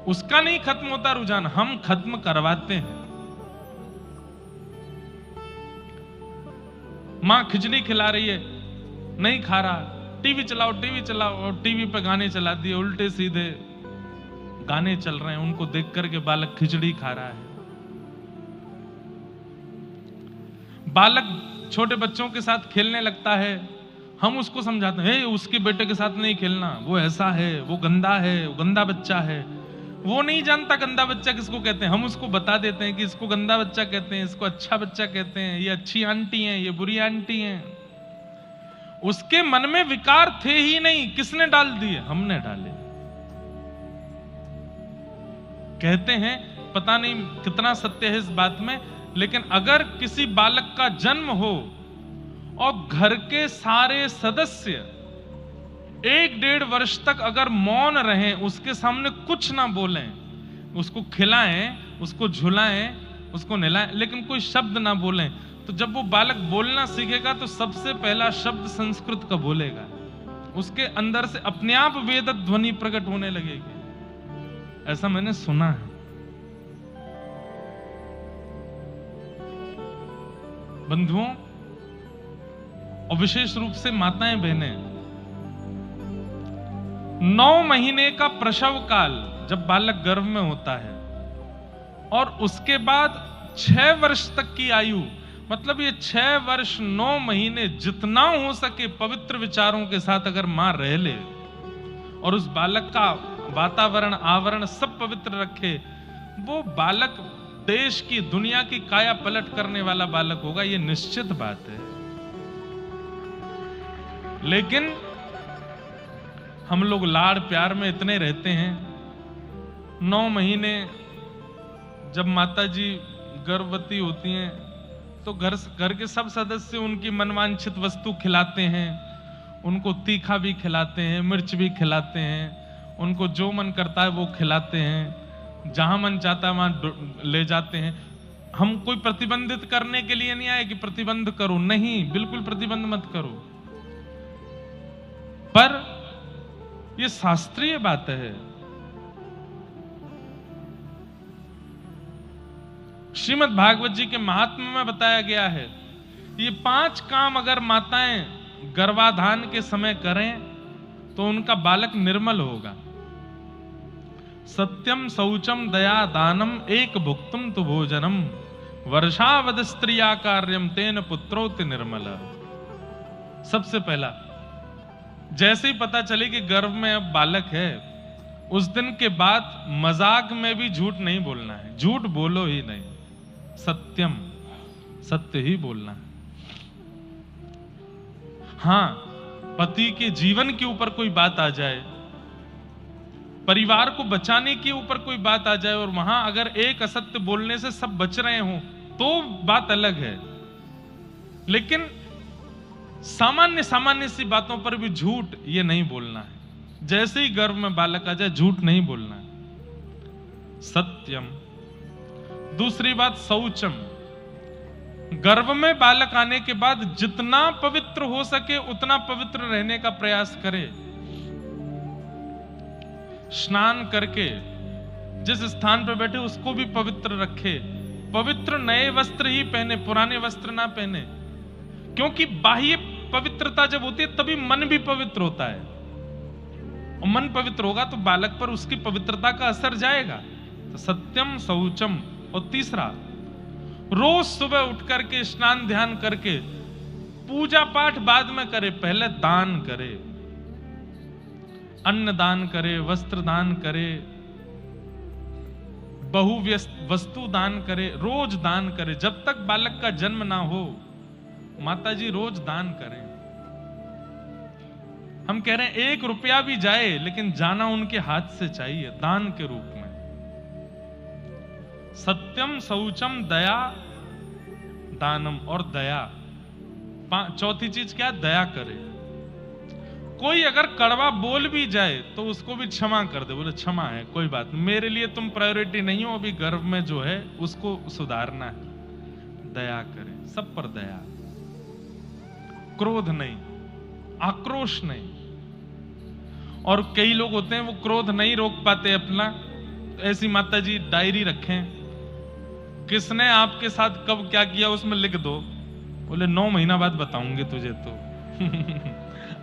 उसका नहीं खत्म होता रुझान, हम खत्म करवाते हैं। मां खिचड़ी खिला रही है, नहीं खा रहा, टीवी चलाओ और टीवी पे गाने चला दिए, उल्टे सीधे गाने चल रहे हैं, उनको देख करके बालक खिचड़ी खा रहा है। बालक छोटे बच्चों के साथ खेलने लगता है, हम उसको समझाते हैं उसके बेटे के साथ नहीं खेलना, वो ऐसा है, वो गंदा है, वो गंदा बच्चा है। वो नहीं जानता गंदा बच्चा किसको कहते हैं, हम उसको बता देते हैं कि इसको गंदा बच्चा कहते हैं, इसको अच्छा बच्चा कहते हैं, ये अच्छी आंटी हैं, ये बुरी आंटी हैं। उसके मन में विकार थे ही नहीं, किसने डाल दिए? हमने डाले। कहते हैं, पता नहीं कितना सत्य है इस बात में, लेकिन अगर किसी बालक का जन्म हो और घर के सारे सदस्य 1-1.5 वर्ष तक अगर मौन रहें, उसके सामने कुछ ना बोलें, उसको खिलाएं, उसको झुलाएं, उसको नहलाएं, लेकिन कोई शब्द ना बोलें, तो जब वो बालक बोलना सीखेगा तो सबसे पहला शब्द संस्कृत का बोलेगा। उसके अंदर से अपने आप वेद ध्वनि प्रकट होने लगेगी। ऐसा मैंने सुना है। बंधुओं और विशेष रूप से माताएं बहनें, 9 महीने का प्रसव काल जब बालक गर्भ में होता है और उसके बाद 6 वर्ष तक की आयु, मतलब ये 6 वर्ष 9 महीने जितना हो सके पवित्र विचारों के साथ अगर मां रह ले और उस बालक का वातावरण आवरण सब पवित्र रखे, वो बालक देश की दुनिया की काया पलट करने वाला बालक होगा, ये निश्चित बात है। लेकिन हम लोग लाड़ प्यार में इतने रहते हैं, 9 महीने जब माता जी गर्भवती होती हैं तो घर के सब सदस्य उनकी मनवांछित वस्तु खिलाते हैं, उनको तीखा भी खिलाते हैं, मिर्च भी खिलाते हैं, उनको जो मन करता है वो खिलाते हैं, जहां मन चाहता है वहां ले जाते हैं। हम कोई प्रतिबंधित करने के लिए नहीं आए कि प्रतिबंध करो, नहीं, बिल्कुल प्रतिबंध मत करो, पर यह शास्त्रीय बात है। श्रीमद् भागवत जी के महात्म्य में बताया गया है, ये 5 काम अगर माताएं गर्भाधान के समय करें तो उनका बालक निर्मल होगा। सत्यम शौचम दया दानम एक भुक्तम तु भोजनम वर्षावद स्त्रिया कार्यम तेन पुत्रोति निर्मल। सबसे पहला जैसे ही पता चले कि गर्भ में अब बालक है, उस दिन के बाद मजाक में भी झूठ नहीं बोलना है। झूठ बोलो ही नहीं, सत्यम, सत्य ही बोलना है। हां, पति के जीवन के ऊपर कोई बात आ जाए, परिवार को बचाने के ऊपर कोई बात आ जाए और वहां अगर एक असत्य बोलने से सब बच रहे हो तो बात अलग है, लेकिन सामान्य सामान्य सी बातों पर भी झूठ ये नहीं बोलना है। जैसे ही गर्भ में बालक आ जाए झूठ नहीं बोलना है, सत्यम। दूसरी बात शौचम, गर्भ में बालक आने के बाद जितना पवित्र हो सके उतना पवित्र रहने का प्रयास करे। स्नान करके जिस स्थान पर बैठे उसको भी पवित्र रखे, पवित्र नए वस्त्र ही पहने, पुराने वस्त्र ना पहने, क्योंकि बाह्य पवित्रता जब होती है तभी मन भी पवित्र होता है, और मन पवित्र होगा तो बालक पर उसकी पवित्रता का असर जाएगा। तो सत्यम शौचम। और तीसरा, रोज सुबह उठ करके स्नान ध्यान करके पूजा पाठ बाद में करे, पहले दान करे, अन्न दान करे, वस्त्र दान करे, बहु वस्तु दान करे, रोज दान करे। जब तक बालक का जन्म ना हो माताजी रोज दान करें। हम कह रहे हैं 1 रुपया भी जाए लेकिन जाना उनके हाथ से चाहिए, दान के रूप में। सत्यम शौचम दया दानम। और दया, चौथी चीज क्या? दया करे। कोई अगर कड़वा बोल भी जाए तो उसको भी क्षमा कर दे, बोले क्षमा है, कोई बात नहीं, मेरे लिए तुम प्रायोरिटी नहीं हो, अभी गर्भ में जो है उसको सुधारना है। दया करे, सब पर दया, क्रोध नहीं, आक्रोश नहीं। और कई लोग होते हैं वो क्रोध नहीं रोक पाते अपना, ऐसी माताजी डायरी रखें, किसने आपके साथ कब क्या किया उसमें लिख दो, बोले 9 महीना बाद बताऊंगी तुझे तो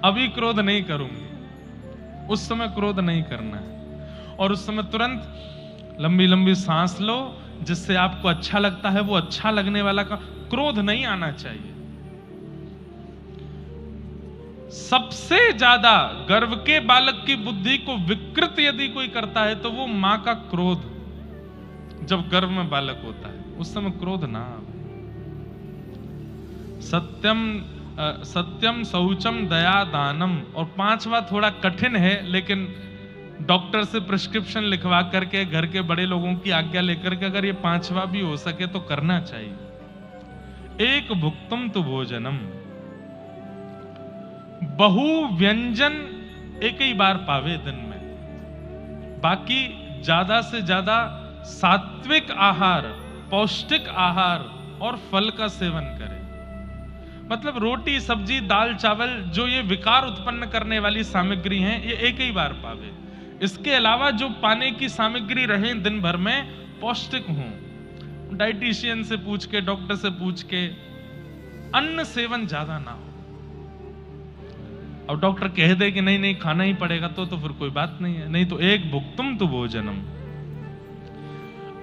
अभी क्रोध नहीं करूंगी। उस समय क्रोध नहीं करना है, और उस समय तुरंत लंबी लंबी सांस लो, जिससे आपको अच्छा लगता है वो अच्छा लगने वाला का क्रोध नहीं आना चाहिए। सबसे ज्यादा गर्भ के बालक की बुद्धि को विकृत यदि कोई करता है तो वो मां का क्रोध। जब गर्भ में बालक होता है उस समय क्रोध ना आवे। सत्यम शौचम दया दानम। और 5वां थोड़ा कठिन है, लेकिन डॉक्टर से प्रिस्क्रिप्शन लिखवा करके घर के बड़े लोगों की आज्ञा लेकर के अगर ये 5वां भी हो सके तो करना चाहिए। एक भुक्तम तो भोजनम, बहु व्यंजन एक ही बार पावे दिन में, बाकी ज्यादा से ज्यादा सात्विक आहार, पौष्टिक आहार और फल का सेवन करे। मतलब रोटी सब्जी दाल चावल जो ये विकार उत्पन्न करने वाली सामग्री हैं ये एक ही बार पावे। इसके अलावा जो पाने की सामग्री रहे दिन भर में पौष्टिक हो। डाइटिशियन से पूछ के, डॉक्टर से पूछ के, अन्न सेवन ज्यादा ना हो। और डॉक्टर कह दे कि नहीं नहीं खाना ही पड़ेगा तो फिर कोई बात नहीं है, नहीं तो एक भुक्तुम तो भोजनम।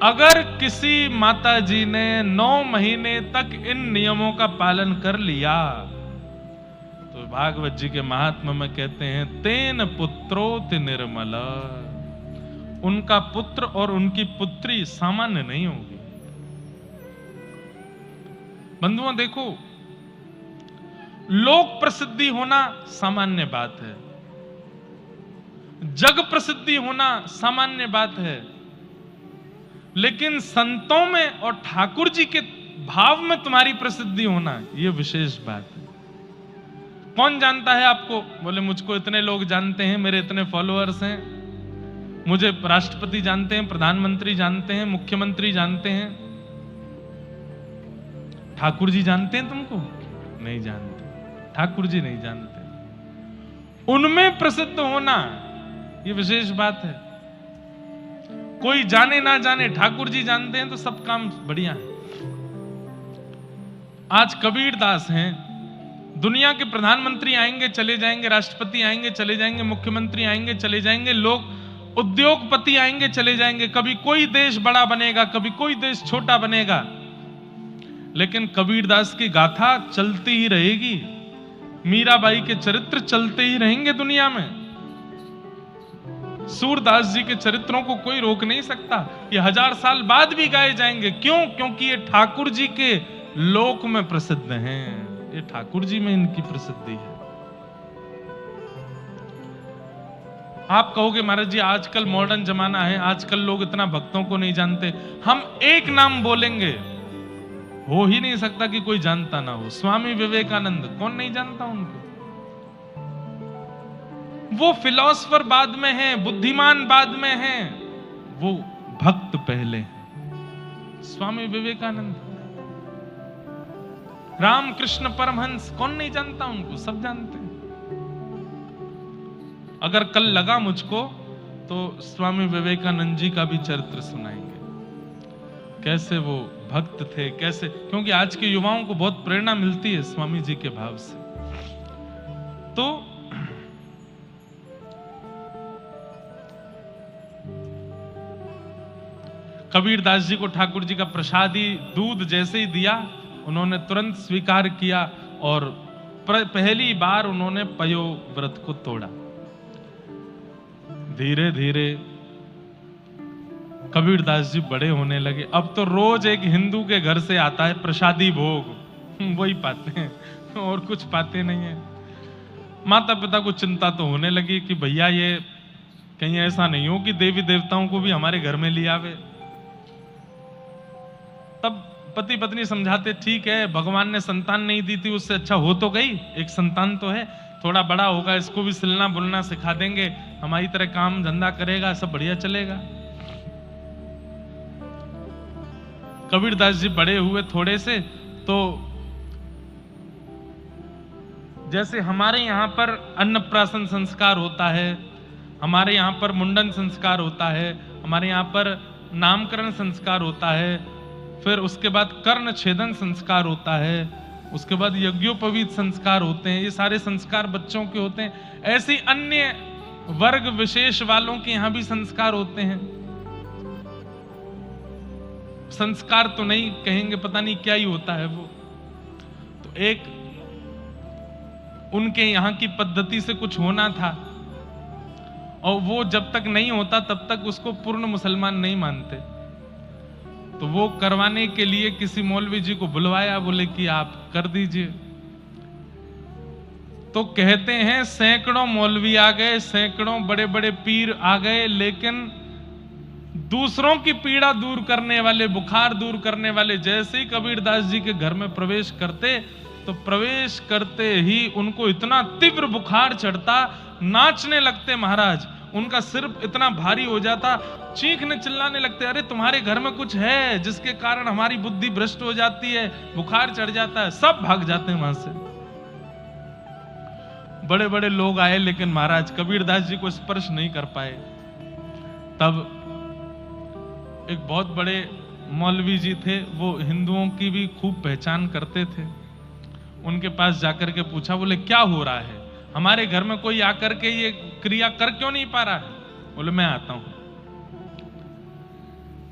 अगर किसी माता जी ने 9 महीने तक इन नियमों का पालन कर लिया तो भागवत जी के महात्मा में कहते हैं तेन पुत्रोत निर्मल, उनका पुत्र और उनकी पुत्री सामान्य नहीं होगी। बंधुओं देखो, लोक प्रसिद्धि होना सामान्य बात है, जग प्रसिद्धि होना सामान्य बात है, लेकिन संतों में और ठाकुर जी के भाव में तुम्हारी प्रसिद्धि होना यह विशेष बात है। कौन जानता है आपको? बोले मुझको इतने लोग जानते हैं, मेरे इतने फॉलोअर्स हैं, मुझे राष्ट्रपति जानते हैं, प्रधानमंत्री जानते हैं, मुख्यमंत्री जानते हैं। ठाकुर जी जानते हैं तुमको? नहीं जानते, ठाकुर जी नहीं जानते। उनमें प्रसिद्ध होना यह विशेष बात है। कोई जाने ना जाने, ठाकुर जी जानते हैं तो सब काम बढ़िया है। आज कबीर दास हैं, दुनिया के प्रधानमंत्री आएंगे चले जाएंगे, राष्ट्रपति आएंगे चले जाएंगे, मुख्यमंत्री आएंगे चले जाएंगे, लोग उद्योगपति आएंगे चले जाएंगे, कभी कोई देश बड़ा बनेगा, कभी कोई देश छोटा बनेगा, लेकिन कबीर दास की गाथा चलती ही रहेगी। मीराबाई के चरित्र चलते ही रहेंगे दुनिया में। सूरदास जी के चरित्रों को कोई रोक नहीं सकता। ये 1000 साल बाद भी गाए जाएंगे। क्यों? क्योंकि ये ठाकुर जी के लोक में प्रसिद्ध हैं। ये ठाकुर जी में इनकी प्रसिद्धि है। आप कहोगे महाराज जी आजकल मॉडर्न जमाना है, आजकल लोग इतना भक्तों को नहीं जानते। हम एक नाम बोलेंगे, हो ही नहीं सकता कि कोई जानता ना हो। स्वामी विवेकानंद, कौन नहीं जानता उनको? वो फिलोसफर बाद में हैं, बुद्धिमान बाद में हैं, वो भक्त पहले हैं। स्वामी विवेकानंद, रामकृष्ण परमहंस, कौन नहीं जानता उनको? सब जानते हैं। अगर कल लगा मुझको तो स्वामी विवेकानंद जी का भी चरित्र सुनाएंगे, कैसे वो भक्त थे, कैसे, क्योंकि आज के युवाओं को बहुत प्रेरणा मिलती है स्वामी जी के भाव से। तो कबीरदास जी को ठाकुर जी का प्रसादी दूध जैसे ही दिया, उन्होंने तुरंत स्वीकार किया और पहली बार उन्होंने पयो व्रत को तोड़ा। धीरे धीरे कबीरदास जी बड़े होने लगे। अब तो रोज एक हिंदू के घर से आता है प्रसादी भोग, वही पाते हैं और कुछ पाते नहीं है। माता पिता को चिंता तो होने लगी कि भैया ये कहीं ऐसा नहीं हो कि देवी देवताओं को भी हमारे घर में ले आवे। तब पति पत्नी समझाते, ठीक है भगवान ने संतान नहीं दी थी, उससे अच्छा हो तो गई, एक संतान तो है, थोड़ा बड़ा होगा इसको भी सिलना बुलना सिखा देंगे, हमारी तरह काम धंधा करेगा, सब बढ़िया चलेगा। कबीरदास जी बड़े हुए थोड़े से, तो जैसे हमारे यहां पर अन्नप्राशन संस्कार होता है, हमारे यहां पर मुंडन संस्कार होता है, हमारे यहां पर नामकरण संस्कार होता है, फिर उसके बाद कर्ण छेदन संस्कार होता है, उसके बाद यज्ञोपवीत संस्कार होते हैं। ये सारे संस्कार बच्चों के होते हैं। ऐसे अन्य वर्ग विशेष वालों के यहां भी संस्कार होते हैं। संस्कार तो नहीं कहेंगे, पता नहीं क्या ही होता है वो। तो एक उनके यहां की पद्धति से कुछ होना था, और वो जब तक नहीं होता तब तक उसको पूर्ण मुसलमान नहीं मानते। तो वो करवाने के लिए किसी मौलवी जी को बुलवाया, बोले कि आप कर दीजिए। तो कहते हैं सैकड़ों मौलवी आ गए, सैकड़ों बड़े बड़े पीर आ गए, लेकिन दूसरों की पीड़ा दूर करने वाले, बुखार दूर करने वाले जैसे ही कबीरदास जी के घर में प्रवेश करते, तो प्रवेश करते ही उनको इतना तीव्र बुखार चढ़ता, नाचने लगते महाराज। उनका सिर इतना भारी हो जाता, चीखने चिल्लाने लगते, अरे तुम्हारे घर में कुछ है जिसके कारण हमारी बुद्धि भ्रष्ट हो जाती है, बुखार चढ़ जाता है। सब भाग जाते हैं वहां से। बड़े बड़े लोग आए, लेकिन महाराज कबीरदास जी को स्पर्श नहीं कर पाए। तब एक बहुत बड़े मौलवी जी थे, वो हिंदुओं की भी खूब पहचान करते थे। उनके पास जाकर के पूछा, बोले क्या हो रहा है, हमारे घर में कोई आकर के ये क्रिया कर क्यों नहीं पा रहा है? बोले मैं आता हूं।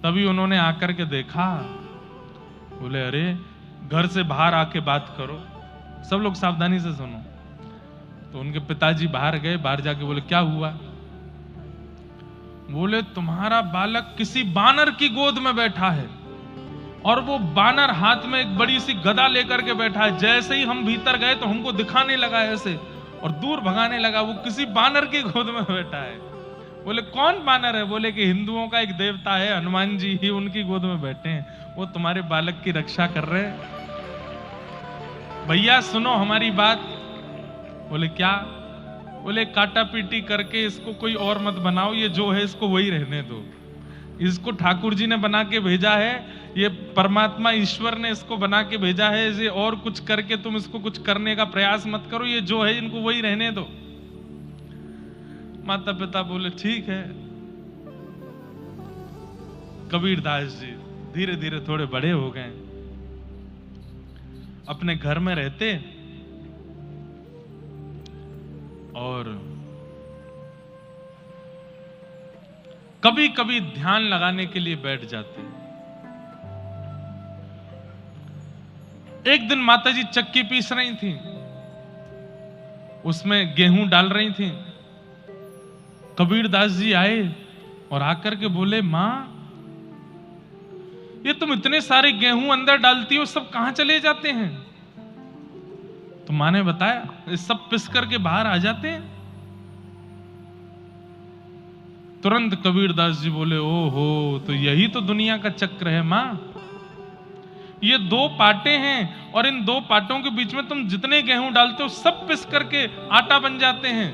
तभी उन्होंने आकर के देखा, बोले अरे घर से बाहर आके बात करो, सब लोग सावधानी से सुनो। तो उनके पिताजी बाहर गए, बाहर जाके बोले क्या हुआ? बोले तुम्हारा बालक किसी बानर की गोद में बैठा है, और वो बानर हाथ में एक बड़ी सी गदा लेकर के बैठा है। जैसे ही हम भीतर गए तो हमको दिखाने लगा ऐसे, और दूर भगाने लगा। वो किसी बानर की गोद में बैठा है। बोले कौन बानर है? बोले कि हिंदुओं का एक देवता है हनुमान जी, ही उनकी गोद में बैठे हैं, वो तुम्हारे बालक की रक्षा कर रहे हैं। भैया सुनो हमारी बात। बोले क्या? बोले काटा पीटी करके इसको कोई और मत बनाओ, ये जो है इसको वही रहने दो। इसको ठाकुर जी ने बना के भेजा है, ये परमात्मा ईश्वर ने इसको बना के भेजा है, इसे और कुछ करके तुम इसको कुछ करने का प्रयास मत करो, ये जो है इनको वही रहने दो। माता पिता बोले ठीक है। कबीरदास जी धीरे धीरे थोड़े बड़े हो गए, अपने घर में रहते और कभी कभी ध्यान लगाने के लिए बैठ जाते। एक दिन माताजी चक्की पीस रही थी, उसमें गेहूं डाल रही थी। कबीरदास जी आए और आकर के बोले, मां ये तुम इतने सारे गेहूं अंदर डालती हो, सब कहां चले जाते हैं? तो मां ने बताया, ये सब पिस करके बाहर आ जाते हैं। तुरंत कबीरदास जी बोले, ओहो, तो यही तो दुनिया का चक्र है मां। ये दो पाटे हैं और इन दो पाटों के बीच में तुम जितने गेहूं डालते हो सब पिस करके आटा बन जाते हैं।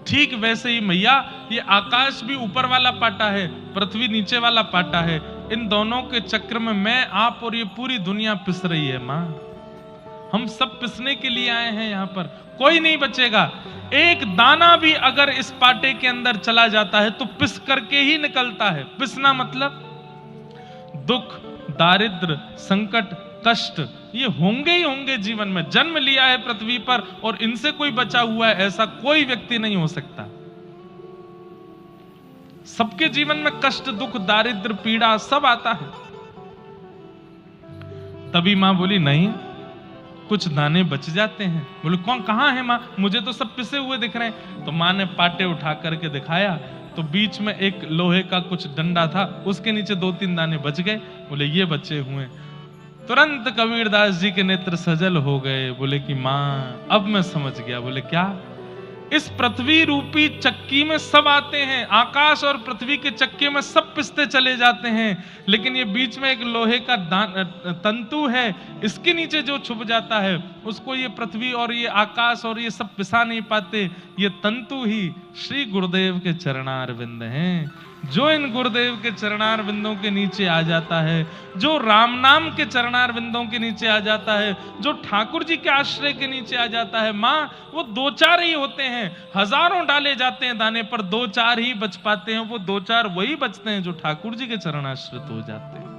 ठीक वैसे ही मैया, ये आकाश भी ऊपर वाला पाटा है, पृथ्वी नीचे वाला पाटा है। इन दोनों के चक्र में मैं, आप और ये पूरी दुनिया पिस रही है मां। हम सब पिसने के लिए आए हैं यहां पर, कोई नहीं बचेगा। एक दाना भी अगर इस पाटे के अंदर चला जाता है तो पिस करके ही निकलता है। पिसना मतलब दुख, दारिद्र, संकट, कष्ट ये होंगे ही होंगे जीवन में। जन्म लिया है पृथ्वी पर और इनसे कोई बचा हुआ है ऐसा कोई व्यक्ति नहीं हो सकता। सबके जीवन में कष्ट, दुख, दारिद्र, पीड़ा सब आता है। तभी मां बोली, नहीं कुछ दाने बच जाते हैं। बोले, कौन, कहां है मां? मुझे तो सब पिसे हुए दिख रहे हैं। तो मां ने पाटे उठा करके दिखाया तो बीच में एक लोहे का कुछ डंडा था, उसके नीचे 2-3 दाने बच गए। बोले, ये बचे हुए। तुरंत कबीरदास जी के नेत्र सजल हो गए। बोले कि मां अब मैं समझ गया। बोले, क्या? इस पृथ्वी रूपी चक्की में सब आते हैं, आकाश और पृथ्वी के चक्के में सब पिसते चले जाते हैं, लेकिन ये बीच में एक लोहे का तंतु है, इसके नीचे जो छुप जाता है उसको ये पृथ्वी और ये आकाश और ये सब पिसा नहीं पाते। ये तंतु ही श्री गुरुदेव के चरणारविंद हैं। जो इन गुरुदेव के चरणारविंदों के नीचे आ जाता है, जो राम नाम के चरणारविंदों के नीचे आ जाता है, जो ठाकुर जी के आश्रय के नीचे आ जाता है, मां वो 2-4 ही होते हैं। हजारों डाले जाते हैं दाने पर, 2-4 ही बच पाते हैं। वो 2-4 वही बचते हैं जो ठाकुर जी के चरणाश्रित हो जाते हैं।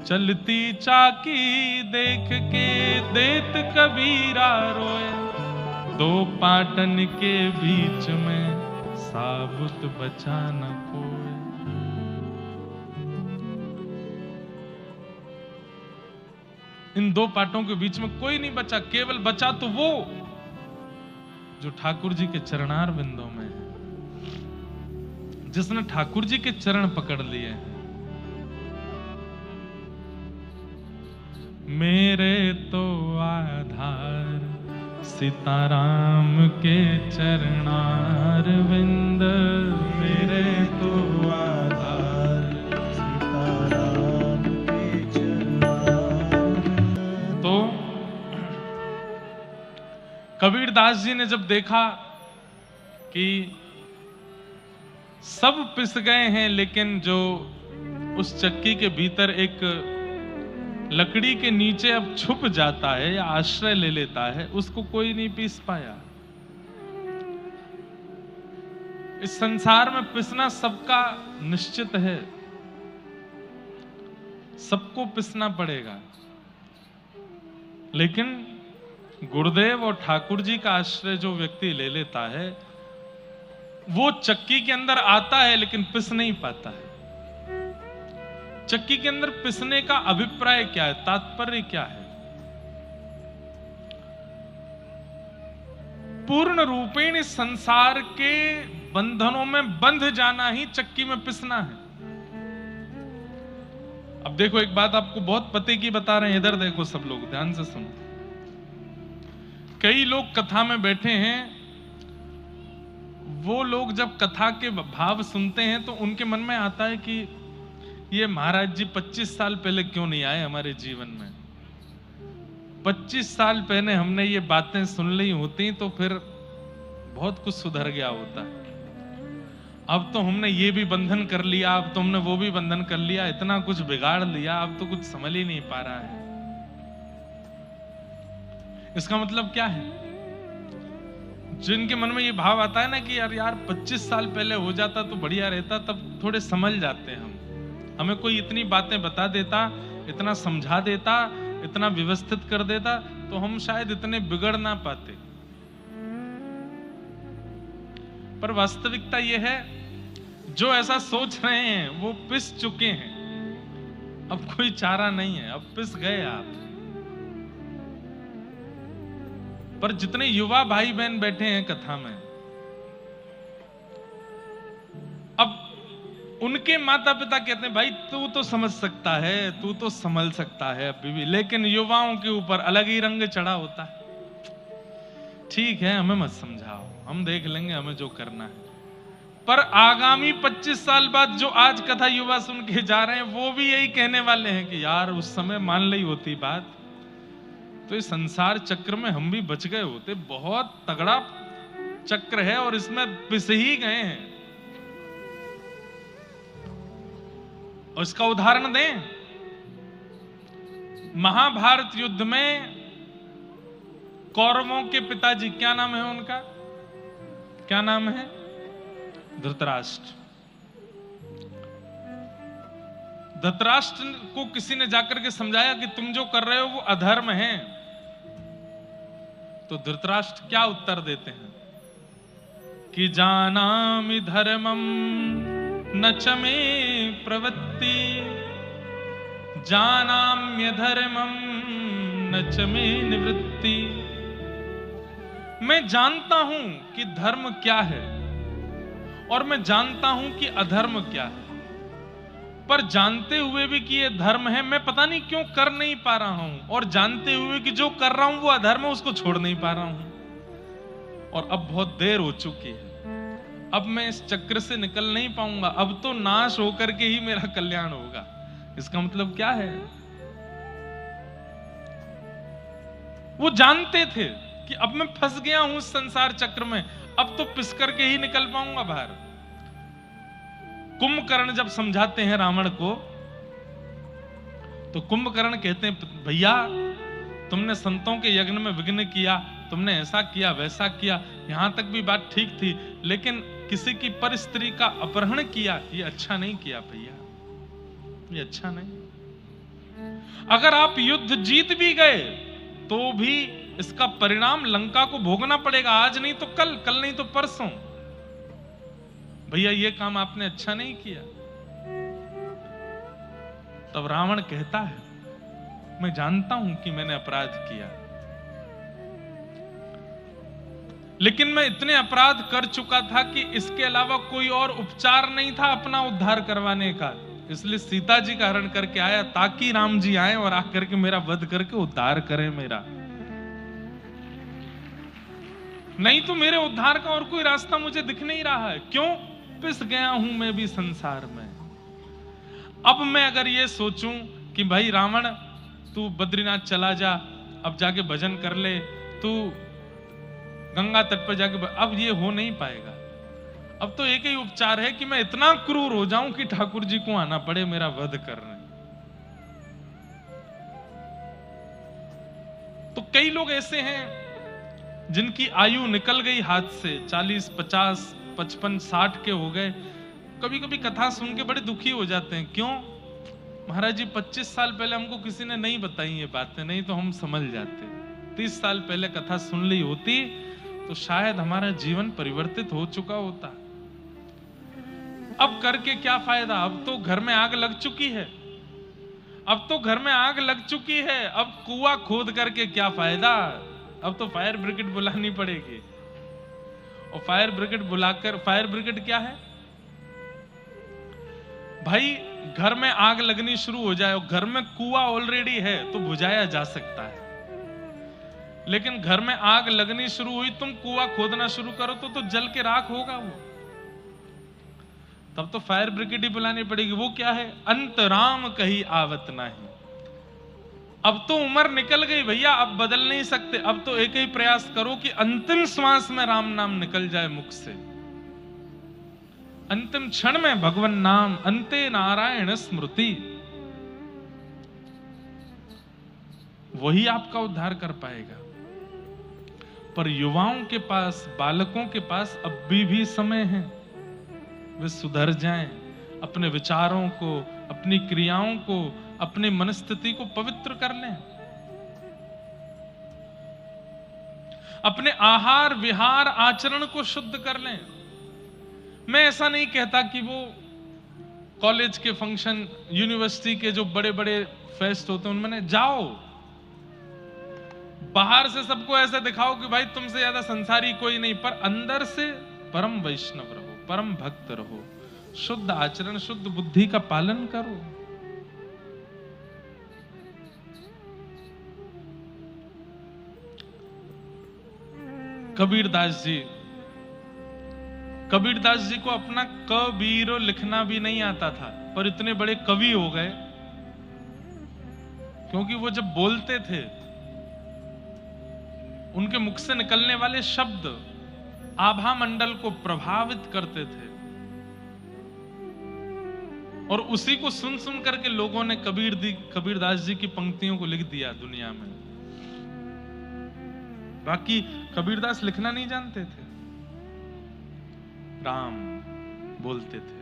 चलती चाकी देख के देत कबीरा रोए, 2 पाटन के बीच में साबुत बचा न कोई। इन 2 पाटों के बीच में कोई नहीं बचा, केवल बचा तो वो जो ठाकुर जी के चरणार बिंदों में है, जिसने ठाकुर जी के चरण पकड़ लिए हैं। मेरे तो आधार सीताराम के चरणार विंद, मेरे तो आधार सीताराम के चरणार। तो कबीरदास जी ने जब देखा कि सब पिस गए हैं, लेकिन जो उस चक्की के भीतर एक लकड़ी के नीचे अब छुप जाता है या आश्रय ले लेता है, उसको कोई नहीं पीस पाया। इस संसार में पिसना सबका निश्चित है, सबको पिसना पड़ेगा, लेकिन गुरुदेव और ठाकुर जी का आश्रय जो व्यक्ति ले लेता है, वो चक्की के अंदर आता है लेकिन पिस नहीं पाता है। चक्की के अंदर पिसने का अभिप्राय क्या है, तात्पर्य क्या है? पूर्ण रूपेण इस संसार के बंधनों में बंध जाना ही चक्की में पिसना है। अब देखो, एक बात आपको बहुत पते की बता रहे हैं, इधर देखो सब लोग ध्यान से सुनो। कई लोग कथा में बैठे हैं, वो लोग जब कथा के भाव सुनते हैं तो उनके मन में आता है कि ये महाराज जी 25 साल पहले क्यों नहीं आए हमारे जीवन में। 25 साल पहले हमने ये बातें सुन ली होती तो फिर बहुत कुछ सुधर गया होता। अब तो हमने ये भी बंधन कर लिया, अब तो हमने वो भी बंधन कर लिया, इतना कुछ बिगाड़ लिया, अब तो कुछ समझ ही नहीं पा रहा है। इसका मतलब क्या है? जिनके मन में ये भाव आता है ना कि यार 25 साल पहले हो जाता तो बढ़िया रहता, तब थोड़े समझ जाते हम, हमें कोई इतनी बातें बता देता, इतना समझा देता, इतना व्यवस्थित कर देता, तो हम शायद इतने बिगड़ ना पाते। पर वास्तविकता यह है, जो ऐसा सोच रहे हैं वो पिस चुके हैं, अब कोई चारा नहीं है, अब पिस गए आप। पर जितने युवा भाई बहन बैठे हैं कथा में, अब उनके माता पिता कहते हैं भाई तू तो समझ सकता है, तू तो संभल सकता है अभी भी, लेकिन युवाओं के ऊपर अलग ही रंग चढ़ा होता है। ठीक है, हमें मत समझाओ, हम देख लेंगे, हमें जो करना है। पर आगामी 25 साल बाद जो आज कथा युवा सुन के जा रहे हैं, वो भी यही कहने वाले हैं कि यार उस समय मान ली होती बात तो इस संसार चक्र में हम भी बच गए होते। बहुत तगड़ा चक्र है और इसमें पिस ही गए हैं। और इसका उदाहरण दें, महाभारत युद्ध में कौरवों के पिताजी, क्या नाम है उनका, क्या नाम है? धृतराष्ट्र। धृतराष्ट्र को किसी ने जाकर के समझाया कि तुम जो कर रहे हो वो अधर्म है। तो धृतराष्ट्र क्या उत्तर देते हैं कि जानामि धर्मम न च मे प्रवृत्ति, जानाम्य धर्मम न च मे निवृत्ति। मैं जानता हूं कि धर्म क्या है और मैं जानता हूं कि अधर्म क्या है, पर जानते हुए भी कि ये धर्म है, मैं पता नहीं क्यों कर नहीं पा रहा हूं, और जानते हुए कि जो कर रहा हूं वो अधर्म है, उसको छोड़ नहीं पा रहा हूं। और अब बहुत देर हो चुकी है, अब मैं इस चक्र से निकल नहीं पाऊंगा, अब तो नाश होकर के ही मेरा कल्याण होगा। इसका मतलब क्या है? वो जानते थे कि अब मैं फंस गया हूं इस संसार चक्र में, अब तो पिस करके ही निकल पाऊंगा बाहर। कुंभकर्ण जब समझाते हैं रावण को, तो कुंभकर्ण कहते हैं भैया तुमने संतों के यज्ञ में विघ्न किया, तुमने ऐसा किया वैसा किया, यहां तक भी बात ठीक थी, लेकिन किसी की पर स्त्री का अपहरण किया, ये अच्छा नहीं किया भैया, ये अच्छा नहीं। अगर आप युद्ध जीत भी गए तो भी इसका परिणाम लंका को भोगना पड़ेगा, आज नहीं तो कल, कल नहीं तो परसों। भैया ये काम आपने अच्छा नहीं किया। तब रावण कहता है मैं जानता हूं कि मैंने अपराध किया, लेकिन मैं इतने अपराध कर चुका था कि इसके अलावा कोई और उपचार नहीं था अपना उद्धार करवाने का, इसलिए सीता जी का हरण करके आया ताकि राम जी आए और आकर के मेरा वध करके उद्धार करें मेरा। नहीं तो मेरे उद्धार का और कोई रास्ता मुझे दिख नहीं रहा है। क्यों? पिस गया हूं मैं भी संसार में। अब मैं अगर ये सोचूं कि भाई रावण तू बद्रीनाथ चला जा, अब जाके भजन कर ले, तू गंगा तट पर जाके, अब ये हो नहीं पाएगा। अब तो एक ही उपचार है कि मैं इतना क्रूर हो जाऊं कि ठाकुर जी को आना पड़े मेरा वध करने। तो कई लोग ऐसे हैं जिनकी आयु निकल गई हाथ से, 40, 50, 55, 60 के हो गए। कभी कभी कथा सुन के बड़े दुखी हो जाते हैं। क्यों? महाराज जी 25 साल पहले हमको किसी ने नहीं बताई ये बातें, नहीं तो हम समझ जाते। 30 साल पहले कथा सुन ली होती तो शायद हमारा जीवन परिवर्तित हो चुका होता। अब करके क्या फायदा? अब तो घर में आग लग चुकी है, अब तो घर में आग लग चुकी है, अब कुआं खोद करके क्या फायदा? अब तो फायर ब्रिगेड बुलानी पड़ेगी। और फायर ब्रिगेड बुलाकर, फायर ब्रिगेड क्या है भाई? घर में आग लगनी शुरू हो जाए और घर में कुआं ऑलरेडी है तो बुझाया जा सकता है, लेकिन घर में आग लगनी शुरू हुई, तुम कुआं खोदना शुरू करो तो जल के राख होगा वो। तब तो फायर ब्रिगेड ही बुलानी पड़ेगी। वो क्या है? अंतराम कहीं आवत नहीं। अब तो उम्र निकल गई भैया, अब बदल नहीं सकते। अब तो एक ही प्रयास करो कि अंतिम श्वास में राम नाम निकल जाए मुख से, अंतिम क्षण में भगवान नाम, अंते नारायण स्मृति, वही आपका उद्धार कर पाएगा। पर युवाओं के पास, बालकों के पास अब भी समय है, वे सुधर जाएं, अपने विचारों को, अपनी क्रियाओं को, अपनी मनस्थिति को पवित्र कर लें, अपने आहार विहार आचरण को शुद्ध कर लें। मैं ऐसा नहीं कहता कि वो कॉलेज के फंक्शन, यूनिवर्सिटी के जो बड़े बड़े फेस्ट होते हैं उनमें जाओ, बाहर से सबको ऐसे दिखाओ कि भाई तुमसे ज्यादा संसारी कोई नहीं, पर अंदर से परम वैष्णव रहो, परम भक्त रहो, शुद्ध आचरण, शुद्ध बुद्धि का पालन करो। कबीरदास जी को अपना कबीरो लिखना भी नहीं आता था, पर इतने बड़े कवि हो गए क्योंकि वो जब बोलते थे उनके मुख से निकलने वाले शब्द आभा मंडल को प्रभावित करते थे, और उसी को सुन सुन करके लोगों ने कबीरदास जी की पंक्तियों को लिख दिया दुनिया में। बाकी कबीरदास लिखना नहीं जानते थे, राम बोलते थे।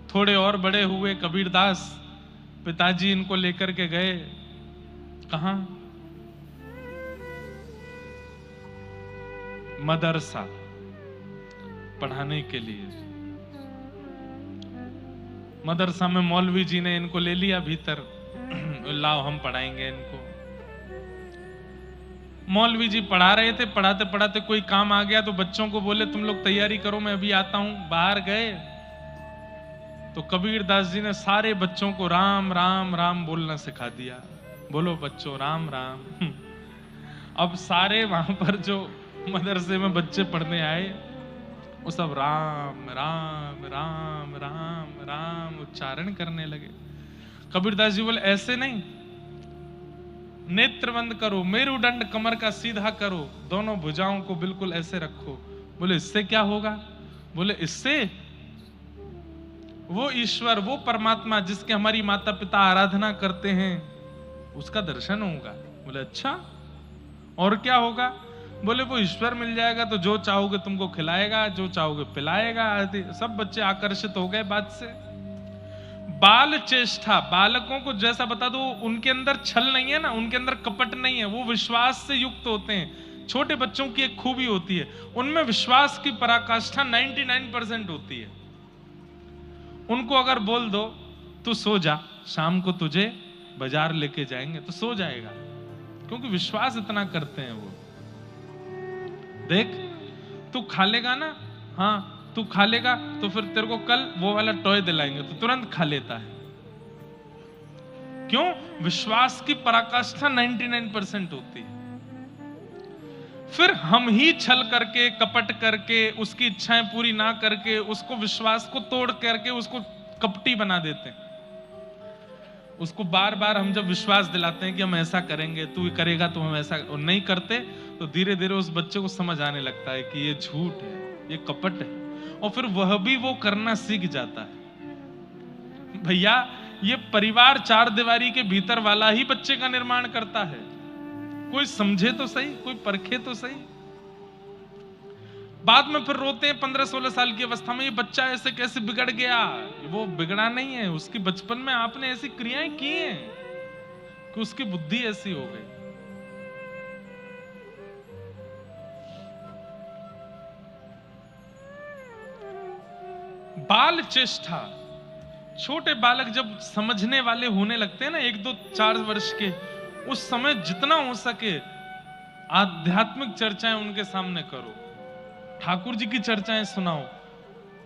थोड़े और बड़े हुए कबीरदास, पिताजी इनको लेकर के गए कहां? मदरसा पढ़ाने के लिए। मदरसा में मौलवी जी ने इनको ले लिया भीतर, लाओ हम पढ़ाएंगे इनको। मौलवी जी पढ़ा रहे थे, पढ़ाते पढ़ाते कोई काम आ गया तो बच्चों को बोले तुम लोग तैयारी करो, मैं अभी आता हूं। बाहर गए तो कबीरदास जी ने सारे बच्चों को राम राम राम बोलना सिखा दिया। बोलो बच्चों राम राम। अब सारे वहां पर जो मदरसे में बच्चे पढ़ने आए वो सब राम राम राम राम राम उच्चारण करने लगे। कबीरदास जी बोले ऐसे नहीं, नेत्र बंद करो, मेरुदंड कमर का सीधा करो, दोनों भुजाओं को बिल्कुल ऐसे रखो। बोले इससे क्या होगा? बोले इससे वो ईश्वर, वो परमात्मा जिसके हमारी माता पिता आराधना करते हैं उसका दर्शन होगा। बोले अच्छा, और क्या होगा? बोले वो ईश्वर मिल जाएगा तो जो चाहोगे तुमको खिलाएगा, जो चाहोगे पिलाएगा आदि। सब बच्चे आकर्षित हो गए बात से। बाल चेष्टा, बालकों को जैसा बता दो, उनके अंदर छल नहीं है ना, उनके अंदर कपट नहीं है, वो विश्वास से युक्त होते हैं। छोटे बच्चों की एक खूबी होती है, उनमें विश्वास की पराकाष्ठा 99% होती है। उनको अगर बोल दो तू सो जा, शाम को तुझे बाजार लेके जाएंगे, तो सो जाएगा, क्योंकि विश्वास इतना करते हैं वो। देख तू खा लेगा ना, हाँ तू खा लेगा तो फिर तेरे को कल वो वाला टॉय दिलाएंगे, तो तुरंत खा लेता है। क्यों? विश्वास की पराकाष्ठा 99% होती है। फिर हम ही छल करके, कपट करके, उसकी इच्छाएं पूरी ना करके, उसको विश्वास को तोड़ करके उसको कपटी बना देते हैं। उसको बार बार हम जब विश्वास दिलाते हैं कि हम ऐसा करेंगे, तू करेगा तो हम ऐसा, और नहीं करते तो धीरे धीरे उस बच्चे को समझ आने लगता है कि ये झूठ है, ये कपट है, और फिर वह भी वो करना सीख जाता है। भैया ये परिवार चार दीवारी के भीतर वाला ही बच्चे का निर्माण करता है। कोई समझे तो सही, कोई परखे तो सही। बाद में फिर रोते हैं 15-16 साल की अवस्था में, ये बच्चा ऐसे कैसे बिगड़ गया। वो बिगड़ा नहीं है, उसकी बचपन में आपने ऐसी क्रियाएं की हैं कि उसकी बुद्धि ऐसी हो गई। बाल चेष्टा, छोटे बालक जब समझने वाले होने लगते हैं ना, 1, 2, 4 वर्ष के, उस समय जितना हो सके आध्यात्मिक चर्चाएं उनके सामने करो, ठाकुर जी की चर्चाएं सुनाओ।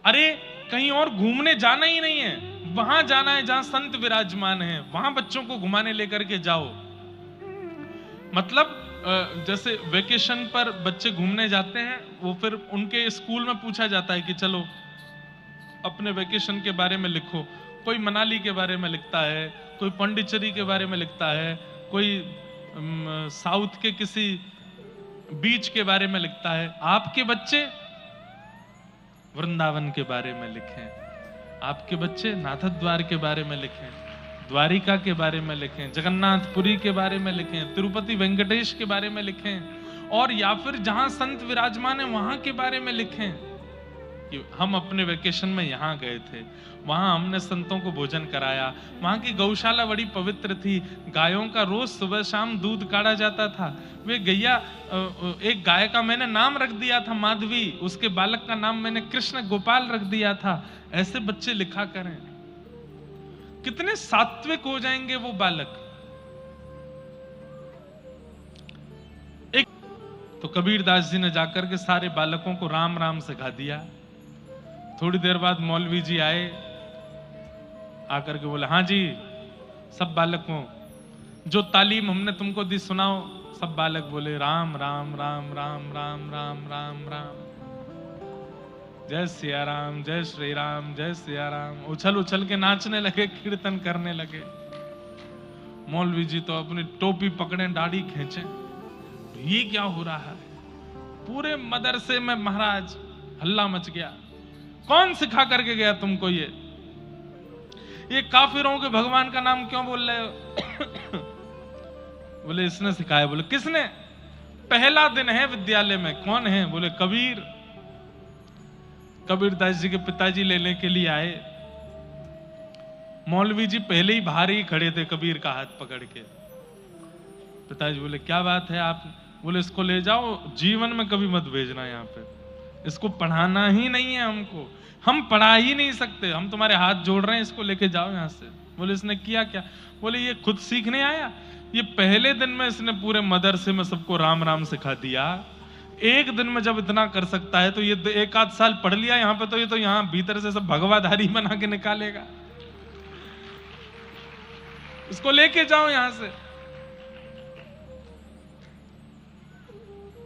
अरे कहीं और घूमने जाना ही नहीं है, वहां जाना है जहां संत विराजमान है, वहां बच्चों को घुमाने लेकर के जाओ। मतलब जैसे वेकेशन पर बच्चे घूमने जाते हैं, वो फिर उनके स्कूल में पूछा जाता है कि चलो अपने वेकेशन के बारे में लिखो। कोई मनाली के बारे में लिखता है, कोई पांडिचेरी के बारे में लिखता है, कोई साउथ के किसी बीच के बारे में लिखता है। आपके बच्चे वृंदावन के बारे में लिखें, आपके बच्चे नाथद्वार के बारे में लिखें, द्वारिका के बारे में लिखें, जगन्नाथपुरी के बारे में लिखें, तिरुपति वेंकटेश के बारे में लिखें, और या फिर जहां संत विराजमान है वहां के बारे में लिखें कि हम अपने वेकेशन में यहाँ गए थे, वहां हमने संतों को भोजन कराया, वहां की गौशाला बड़ी पवित्र थी, गायों का रोज सुबह शाम दूध काढ़ा जाता था। वे गैया, एक गाय का मैंने नाम रख दिया था माधवी, उसके बालक का नाम मैंने कृष्ण गोपाल रख दिया था। ऐसे बच्चे लिखा करें, कितने सात्विक हो जाएंगे वो बालक। कबीरदास जी ने जाकर के सारे बालकों को राम राम सिखा दिया। थोड़ी देर बाद मौलवी जी आए, आकर के बोले, हाँ जी सब बालकों, जो तालीम हमने तुमको दी सुनाओ। सब बालक बोले, राम राम राम राम राम राम राम राम, जय सिया राम, जय श्री राम, जय सिया राम। उछल उछल के नाचने लगे, कीर्तन करने लगे। मौलवी जी तो अपनी टोपी पकड़े, दाढ़ी खींचे, ये क्या हो रहा है? पूरे मदरसे में महाराज हल्ला मच गया। कौन सिखा करके गया तुमको ये काफिरों के भगवान का नाम क्यों बोल रहे हो? बोले इसने सिखाया। बोले किसने? पहला दिन है विद्यालय में। कौन है? बोले कबीर। कबीरदास जी के पिताजी लेने के लिए आए। मौलवी जी पहले ही बाहर ही खड़े थे कबीर का हाथ पकड़ के। पिताजी बोले क्या बात है आप? बोले इसको ले जाओ, जीवन में कभी मत भेजना यहाँ पे, इसको पढ़ाना ही नहीं है हमको, हम पढ़ा ही नहीं सकते, हम तुम्हारे हाथ जोड़ रहे हैं, इसको लेके जाओ यहाँ से। बोले इसने किया क्या? बोले ये खुद सीखने आया, ये पहले दिन में इसने पूरे मदरसे में सबको राम राम सिखा दिया। एक दिन में जब इतना कर सकता है तो ये एक आध साल पढ़ लिया यहाँ पे, तो ये तो यहाँ भीतर से सब भगवाधारी बना के निकालेगा। इसको लेके जाओ यहां से।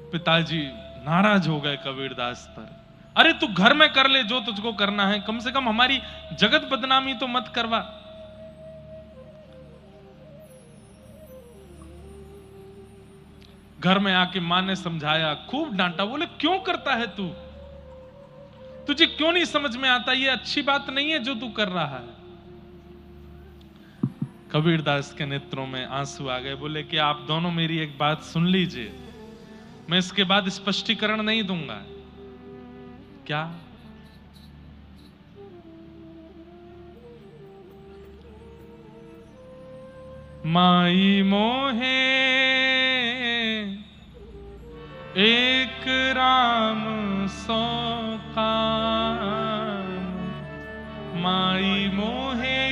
पिताजी नाराज हो गए कबीरदास पर। अरे तू घर में कर ले जो तुझको करना है, कम से कम हमारी जगत बदनामी तो मत करवा। घर में आके मां ने समझाया, खूब डांटा। बोले क्यों करता है तू? तुझे क्यों नहीं समझ में आता? ये अच्छी बात नहीं है जो तू कर रहा है। कबीरदास के नेत्रों में आंसू आ गए। बोले कि आप दोनों मेरी एक बात सुन लीजिए, मैं इसके बाद स्पष्टीकरण नहीं दूंगा। क्या? माई मोहे एक राम सो काम, माई मोहे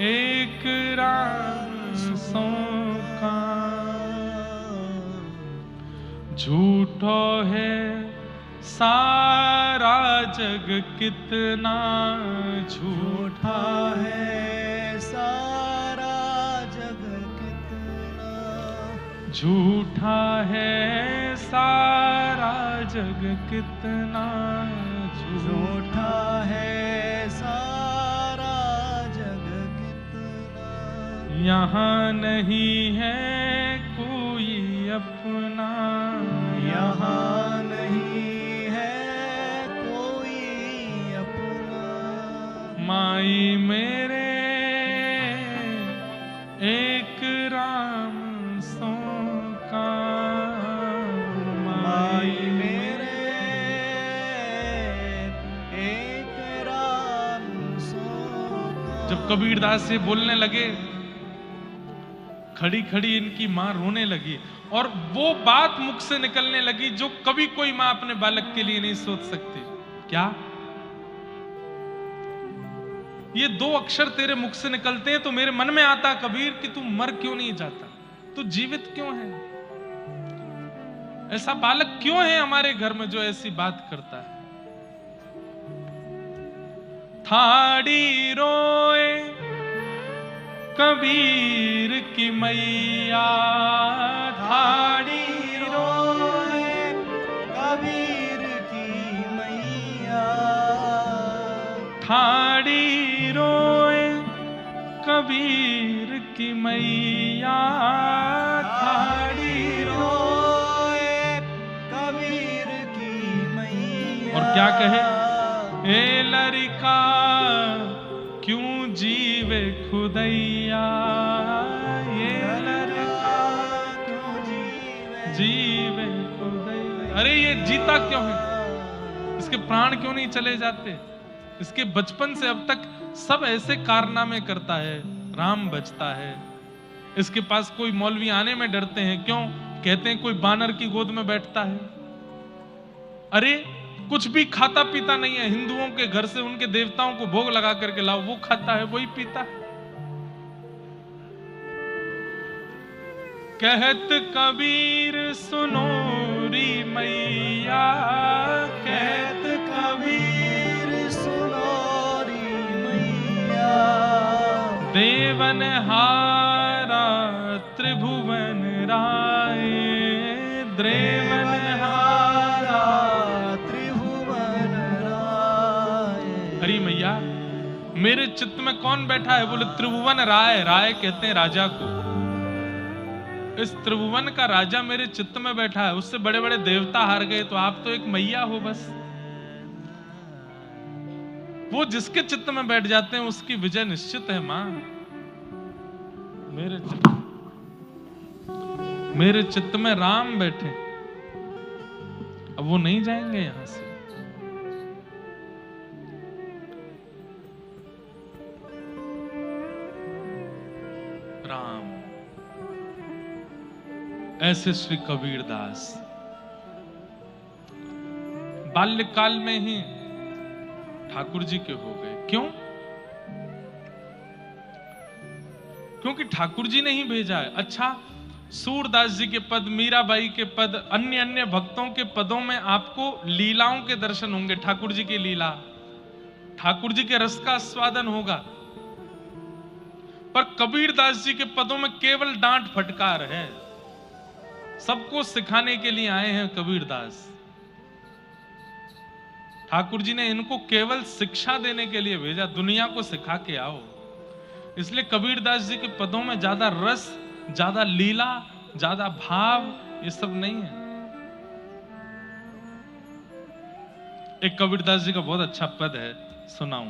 एक राम सो काम। झूठो है सारा जग कितना झूठा है सारा जग कितना, झूठा है सारा जग कितना, झूठा है सारा जग कितना। यहाँ नहीं है कोई अपना, यहाँ नहीं है कोई अपना। माई मेरे एक राम सो काम, माई मेरे एक राम सो काम। जब कबीरदास से बोलने लगे, खड़ी खड़ी इनकी मां रोने लगी और वो बात मुख से निकलने लगी जो कभी कोई मां अपने बालक के लिए नहीं सोच सकती। क्या? ये दो अक्षर तेरे मुख से निकलते हैं तो मेरे मन में आता कबीर कि तू मर क्यों नहीं जाता, तू जीवित क्यों है? ऐसा बालक क्यों है हमारे घर में जो ऐसी बात करता है? थाड़ी रोए कबीर की मैया, थाड़ी रोए कबीर की मैया, थाड़ी रोए कबीर की मैया, थाड़ी रोए कबीर की मैया। और क्या कहे? ए लड़का क्यों जीवे खुदैया, ये लड़का क्यों जीवे खुदैया। अरे ये जीता क्यों है? इसके प्राण क्यों नहीं चले जाते? इसके बचपन से अब तक सब ऐसे कारनामे करता है, राम बचता है। इसके पास कोई मौलवी आने में डरते हैं, क्यों? कहते हैं कोई बानर की गोद में बैठता है। अरे कुछ भी खाता पीता नहीं है, हिंदुओं के घर से उनके देवताओं को भोग लगा करके लाओ, वो खाता है, वही पीता है। कहत कबीर सुनो री मैया, कहत कबीर सुनो री मैया, देवन हारा त्रिभुवन राय, देवन हारा। त्रिभुवन राय। हरी मैया, मेरे चित्त में कौन बैठा है? बोले त्रिभुवन राय। राय कहते हैं राजा को। इस त्रिभुवन का राजा मेरे चित्त में बैठा है। उससे बड़े बड़े देवता हार गए, तो आप तो एक मैया हो बस। वो जिसके चित्त में बैठ जाते हैं उसकी विजय निश्चित है मां। मेरे चित्त में राम बैठे, अब वो नहीं जाएंगे यहां से। राम। ऐसे श्री कबीरदास बाल्यकाल में ही ठाकुर जी के हो गए। क्यों? क्योंकि ठाकुर जी ने ही भेजा है। अच्छा, सूरदास जी के पद, मीराबाई के पद, अन्य अन्य भक्तों के पदों में आपको लीलाओं के दर्शन होंगे। ठाकुर जी की लीला, ठाकुर जी के रस का आस्वादन होगा। पर कबीरदास जी के पदों में केवल डांट फटकार है। सबको सिखाने के लिए आए हैं कबीरदास। ठाकुर जी ने इनको केवल शिक्षा देने के लिए भेजा, दुनिया को सिखा के आओ। इसलिए कबीरदास जी के पदों में ज्यादा रस, ज्यादा लीला, ज्यादा भाव, ये सब नहीं है। एक कबीरदास जी का बहुत अच्छा पद है, सुनाऊं।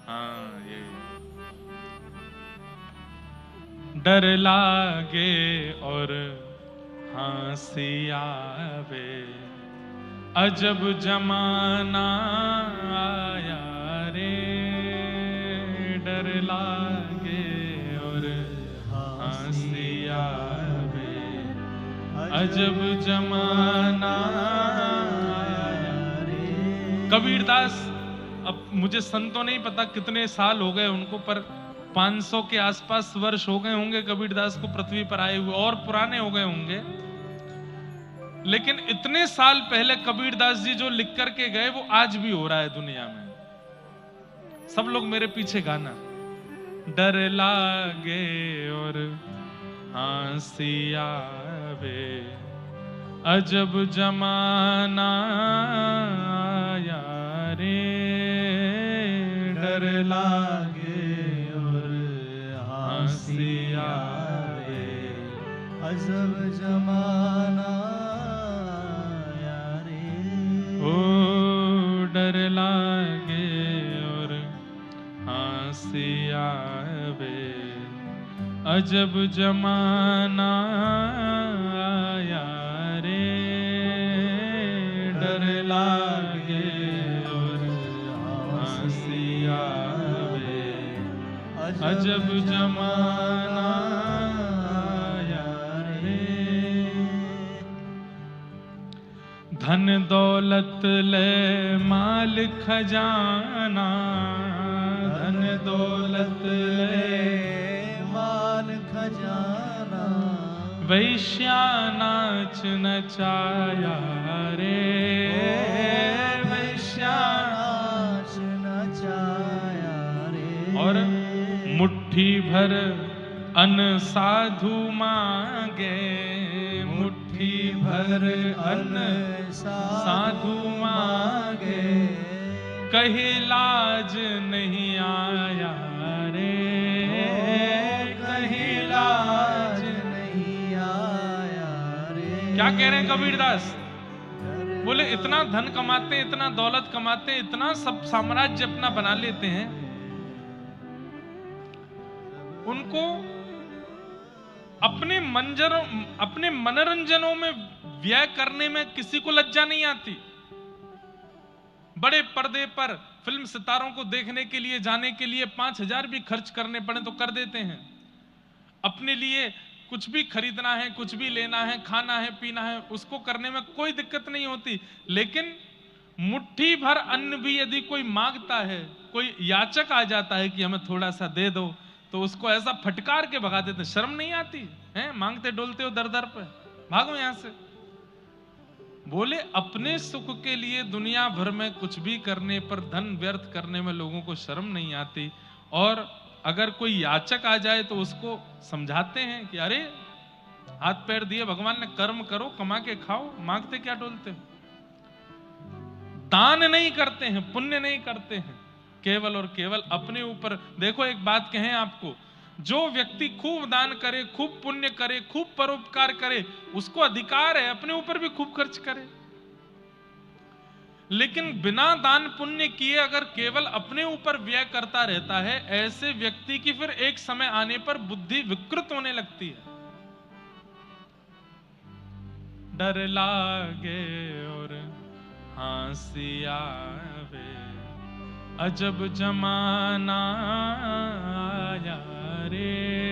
हाँ, ये डर लागे और हंसी आवे, अजब जमाना आया रे। डर लागे और हंसी आवे, अजब जमाना आया रे। कबीरदास, अब मुझे संतों नहीं पता कितने साल हो गए उनको, पर 500 के आसपास वर्ष हो गए होंगे कबीरदास को पृथ्वी पर आए हुए, और पुराने हो गए होंगे। लेकिन इतने साल पहले कबीरदास जी जो लिख करके गए वो आज भी हो रहा है दुनिया में। सब लोग मेरे पीछे गाना। डर लागे और हंसी आवे, अजब जमाना आया रे। डर लागे और हंसी आवे, अजब जमाना आया रे। ओ डर लागे और हंसी आवे, अजब जमाना आया रे। डर लागे और हंसी आवे, अजब जमाना आया रे। धन दौलत ले माल खजाना, धन दौलत ले माल खजाना, वैश्या नाच नचाया रे। वैश्या नाच नचाया रे। और मुट्ठी भर अन्न साधु मांगे, मुट्ठी भर अन्न साधु मांगे, कहे लाज नहीं आया रे। कहे लाज नहीं आया रे। क्या कह रहे हैं कबीरदास? बोले इतना धन कमाते हैं, इतना दौलत कमाते हैं, इतना सब साम्राज्य अपना बना लेते हैं, उनको अपने मनोरंजनों में व्यय करने में किसी को लज्जा नहीं आती। बड़े पर्दे पर फिल्म सितारों को देखने के लिए जाने के लिए 5,000 भी खर्च करने पड़े तो कर देते हैं। अपने लिए कुछ भी खरीदना है, कुछ भी लेना है, खाना है, पीना है, उसको करने में कोई दिक्कत नहीं होती। लेकिन मुट्ठी भर अन्न भी यदि कोई मांगता है, कोई याचक आ जाता है कि हमें थोड़ा सा दे दो, तो उसको ऐसा फटकार के भगा देते, शर्म नहीं आती है? मांगते डोलते हो दर दर पे, भागो यहां से। बोले अपने सुख के लिए दुनिया भर में कुछ भी करने पर, धन व्यर्थ करने में लोगों को शर्म नहीं आती। और अगर कोई याचक आ जाए तो उसको समझाते हैं कि अरे हाथ पैर दिए भगवान ने, कर्म करो, कमा के खाओ, मांगते क्या डोलते हो। दान नहीं करते हैं, पुण्य नहीं करते हैं, केवल और केवल अपने ऊपर। देखो एक बात कहें आपको, जो व्यक्ति खूब दान करे, खूब पुण्य करे, खूब परोपकार करे, उसको अधिकार है अपने ऊपर भी खूब खर्च करे। लेकिन बिना दान पुण्य किए अगर केवल अपने ऊपर व्यय करता रहता है, ऐसे व्यक्ति की फिर एक समय आने पर बुद्धि विकृत होने लगती है। डर लागे और हंसी आवे, अजब जमाना आया रे।